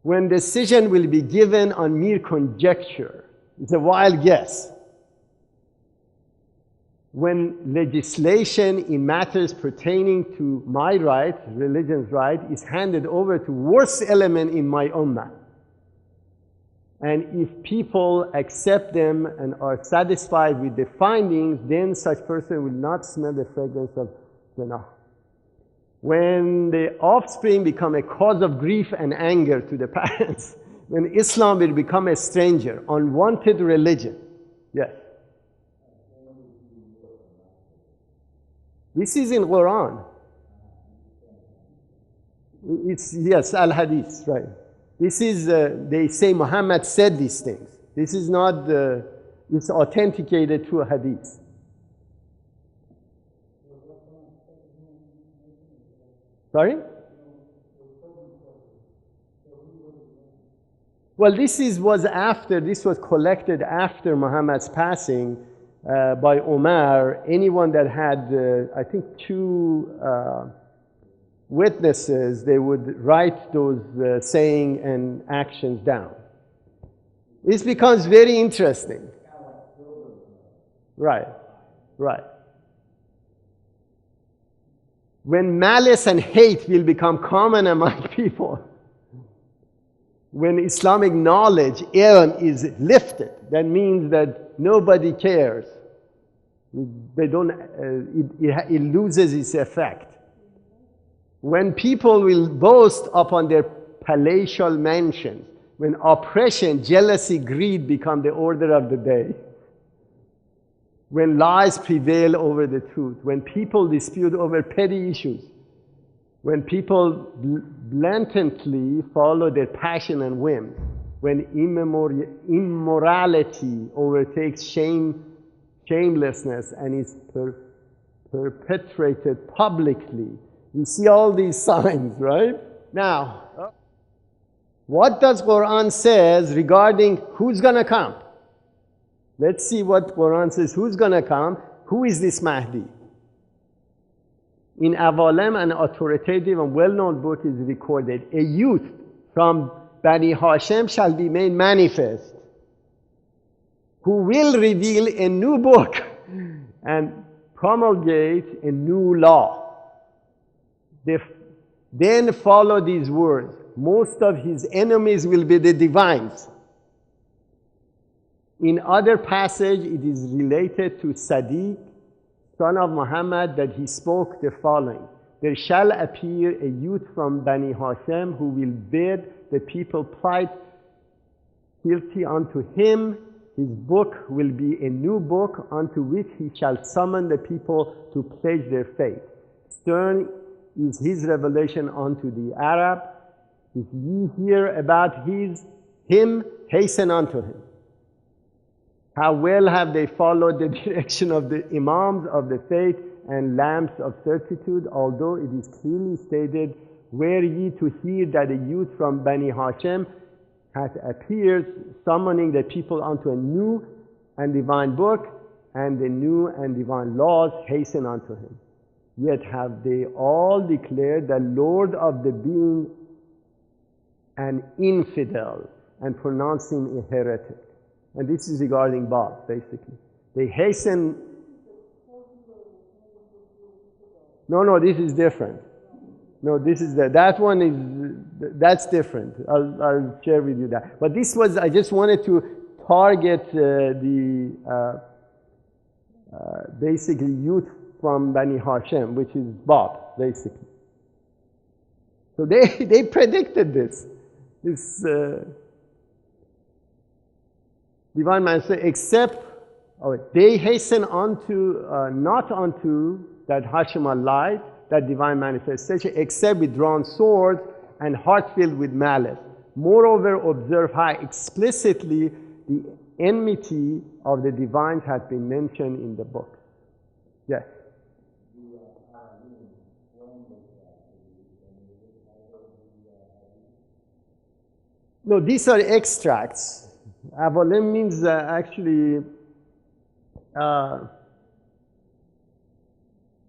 Speaker 1: When decision will be given on mere conjecture, it's a wild guess. When legislation in matters pertaining to my right, religion's right, is handed over to worst element in my ummah. And if people accept them and are satisfied with the findings, then such person will not smell the fragrance of Jannah. When the offspring become a cause of grief and anger to the parents, when Islam will become a stranger, unwanted religion. Yes. This is in Quran. It's, yes, Al-Hadith, right. This is, they say Muhammad said these things. This is not, it's authenticated through a hadith. Sorry? Well, this was collected after Muhammad's passing by Umar. Anyone that had, I think, two witnesses, they would write those saying and actions down. This becomes very interesting. Right, right. When malice and hate will become common among people, when Islamic knowledge, ilm, is lifted, that means that nobody cares. They don't, it loses its effect. When people will boast upon their palatial mansions, when oppression, jealousy, greed become the order of the day, when lies prevail over the truth, when people dispute over petty issues, when people blatantly follow their passion and whim, when immorality overtakes shamelessness and is perpetrated publicly. We see all these signs, right? Now, What does Qur'an says regarding who's going to come? Let's see what Qur'an says. Who's going to come? Who is this Mahdi? In Awalem, an authoritative and well-known book is recorded. A youth from Bani Hashem shall be made manifest, who will reveal a new book and promulgate a new law. Then follow these words. Most of his enemies will be the divines. In other passage, it is related to Sadiq, son of Muhammad, that he spoke the following. There shall appear a youth from Bani Hashem who will bid the people plight fealty unto him. His book will be a new book unto which he shall summon the people to pledge their faith. Stern is his revelation unto the Arab. If ye hear about him, hasten unto him. How well have they followed the direction of the Imams of the faith and lamps of certitude, although it is clearly stated, were ye to hear that a youth from Bani Hashem hath appeared, summoning the people unto a new and divine book, and the new and divine laws, hasten unto him. Yet have they all declared the Lord of the being an infidel, and pronounced him a heretic. And this is regarding Bab, basically. They hasten. No, this is different. No, this is that one is, that's different. I'll share with you that. But this was, I just wanted to target basically youth from Bani Hashem, which is Bab, basically. So they predicted this divine manifestation, except they hasten unto, not unto that Hashemah light, that divine manifestation, except with drawn swords and heart filled with malice. Moreover, observe how explicitly the enmity of the divines has been mentioned in the book. Yes? No, these are extracts. Avalem means actually,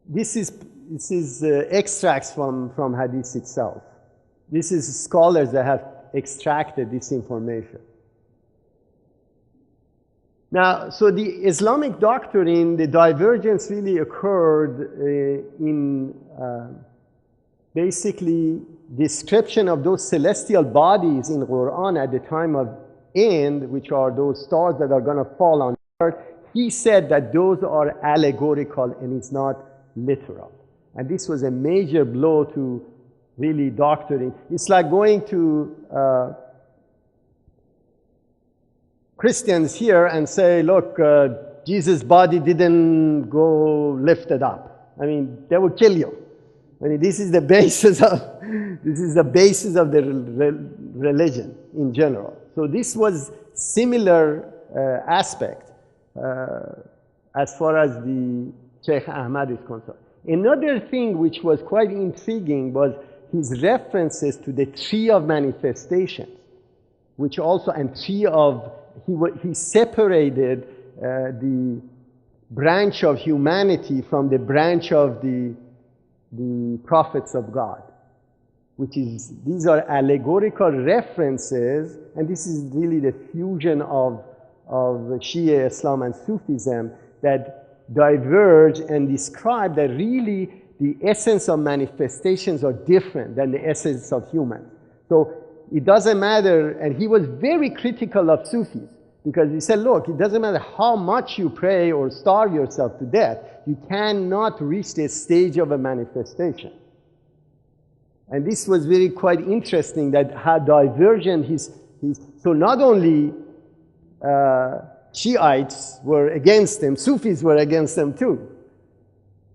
Speaker 1: this is extracts from Hadith itself. This is scholars that have extracted this information. Now, so the Islamic doctrine, the divergence really occurred in basically description of those celestial bodies in Qur'an at the time of end, which are those stars that are going to fall on earth. He said that those are allegorical and it's not literal. And this was a major blow to really doctrine. It's like going to Christians here and say, look, Jesus' body didn't go lifted up. I mean, they will kill you. I mean, this is the basis of the religion in general. So this was similar aspect as far as the Sheikh Ahmad is concerned. Another thing which was quite intriguing was his references to the tree of manifestations, which also, and tree of, he separated the branch of humanity from the branch of the prophets of God, which is, these are allegorical references, and this is really the fusion of Shia Islam and Sufism that diverge and describe that really the essence of manifestations are different than the essence of humans. So it doesn't matter, and he was very critical of Sufis, because he said, look, it doesn't matter how much you pray or starve yourself to death, you cannot reach the stage of a manifestation. And this was very quite interesting, that how divergent his so not only Shiites were against him, Sufis were against them too.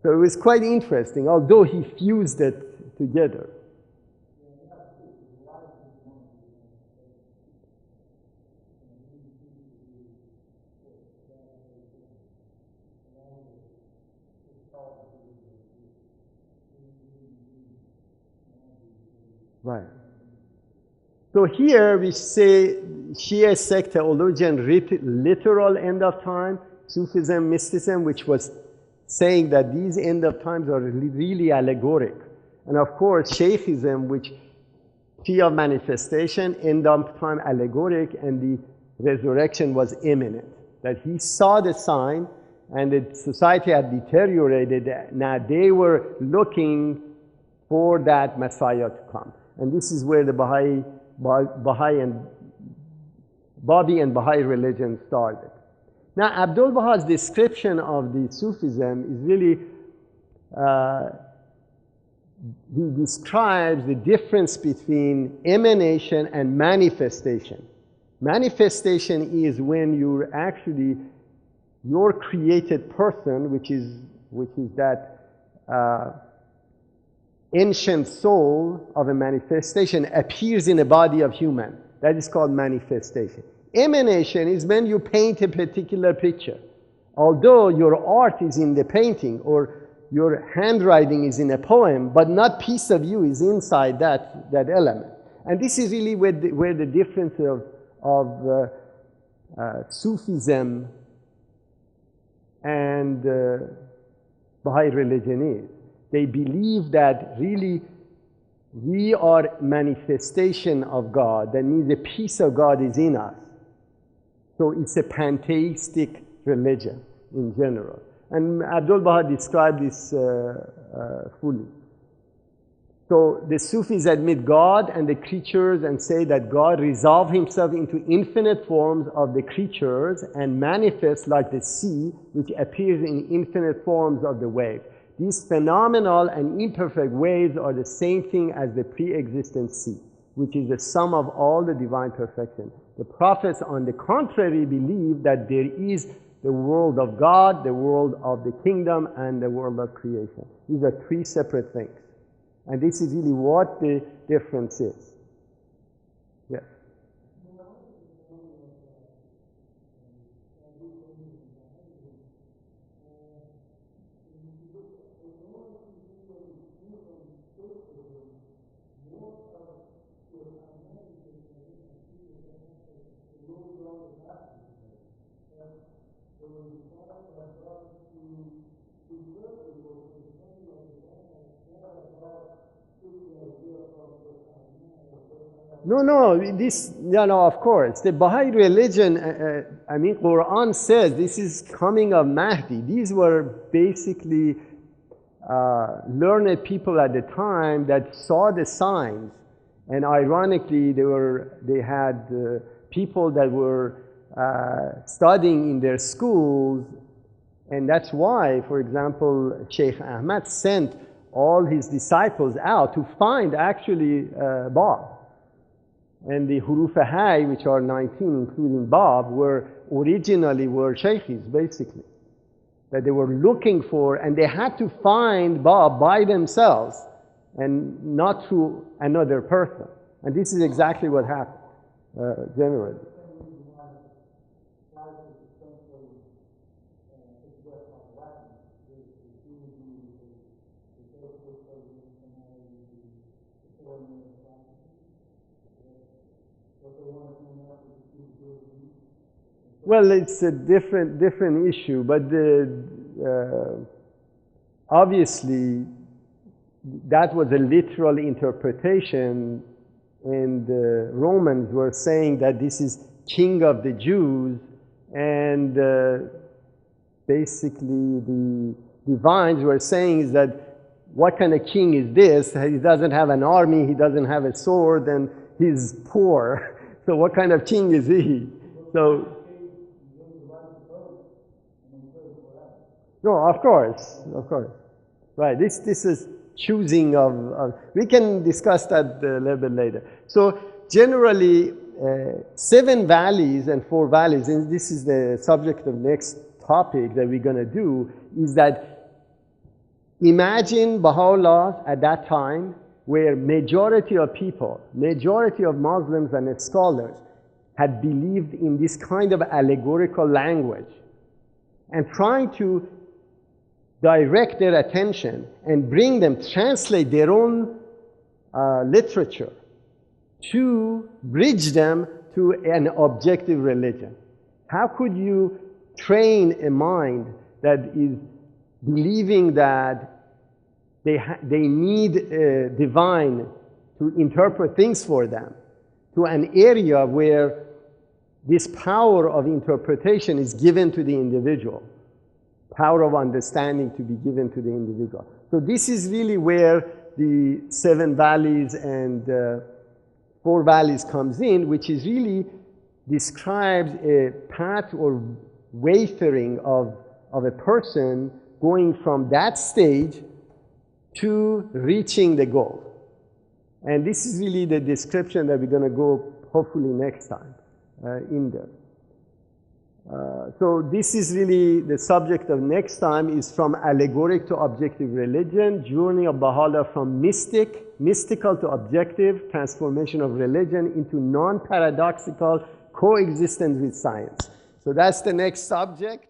Speaker 1: So it was quite interesting, although he fused it together. Right. So here we say Shia sect theologian literal end of time, Sufism Mysticism, which was saying that these end of times are really allegoric. And of course, Sheikh-ism, which Shia manifestation, end of time allegoric, and the resurrection was imminent. That he saw the sign, and the society had deteriorated. Now they were looking for that Messiah to come. And this is where the Baha'i and Babi and Baha'i religion started. Now, Abdul Baha's description of the Sufism is really, he describes the difference between emanation and manifestation. Manifestation is when you're actually, your created person, which is that ancient soul of a manifestation, appears in a body of human. That is called manifestation. Emanation is when you paint a particular picture. Although your art is in the painting or your handwriting is in a poem, but not piece of you is inside that element. And this is really where the difference of Sufism and Baha'i religion is. They believe that really we are manifestation of God. That means a piece of God is in us. So it's a pantheistic religion in general. And Abdul Baha described this fully. So the Sufis admit God and the creatures and say that God resolves himself into infinite forms of the creatures and manifests like the sea, which appears in infinite forms of the wave. These phenomenal and imperfect waves are the same thing as the pre-existent sea, which is the sum of all the divine perfection. The prophets, on the contrary, believe that there is the world of God, the world of the kingdom, and the world of creation. These are three separate things. And this is really what the difference is. Yes. No, of course. The Baha'i religion, Qur'an says this is coming of Mahdi. These were basically learned people at the time that saw the signs. And ironically, they had people that were studying in their schools. And that's why, for example, Sheikh Ahmad sent all his disciples out to find actually Bab. And the Huruf-e-Hay, which are 19, including Bab, were Sheikhis, basically. That they were looking for, and they had to find Bab by themselves, and not through another person. And this is exactly what happened, generally. Well, it's a different issue, but obviously that was a literal interpretation, and the Romans were saying that this is King of the Jews, and basically the divines were saying is that what kind of king is this? He doesn't have an army, he doesn't have a sword, and he's poor. So what kind of king is he? So, no, of course. Right, this is choosing of, we can discuss that a little bit later. So generally, 7 valleys and 4 valleys, and this is the subject of next topic that we're going to do, is that imagine Baha'u'llah at that time, where majority of people, majority of Muslims and scholars had believed in this kind of allegorical language, and trying to direct their attention and bring them, translate their own literature to bridge them to an objective religion. How could you train a mind that is believing that they need a divine to interpret things for them to an area where this power of interpretation is given to the individual, power of understanding to be given to the individual. So this is really where the 7 valleys and 4 valleys comes in, which is really describes a path or wayfaring of a person going from that stage to reaching the goal. And this is really the description that we're going to go hopefully next time in there. So this is really the subject of next time, is from allegoric to objective religion, journey of Baha'u'llah from mystical to objective, transformation of religion into non-paradoxical coexistence with science. So that's the next subject.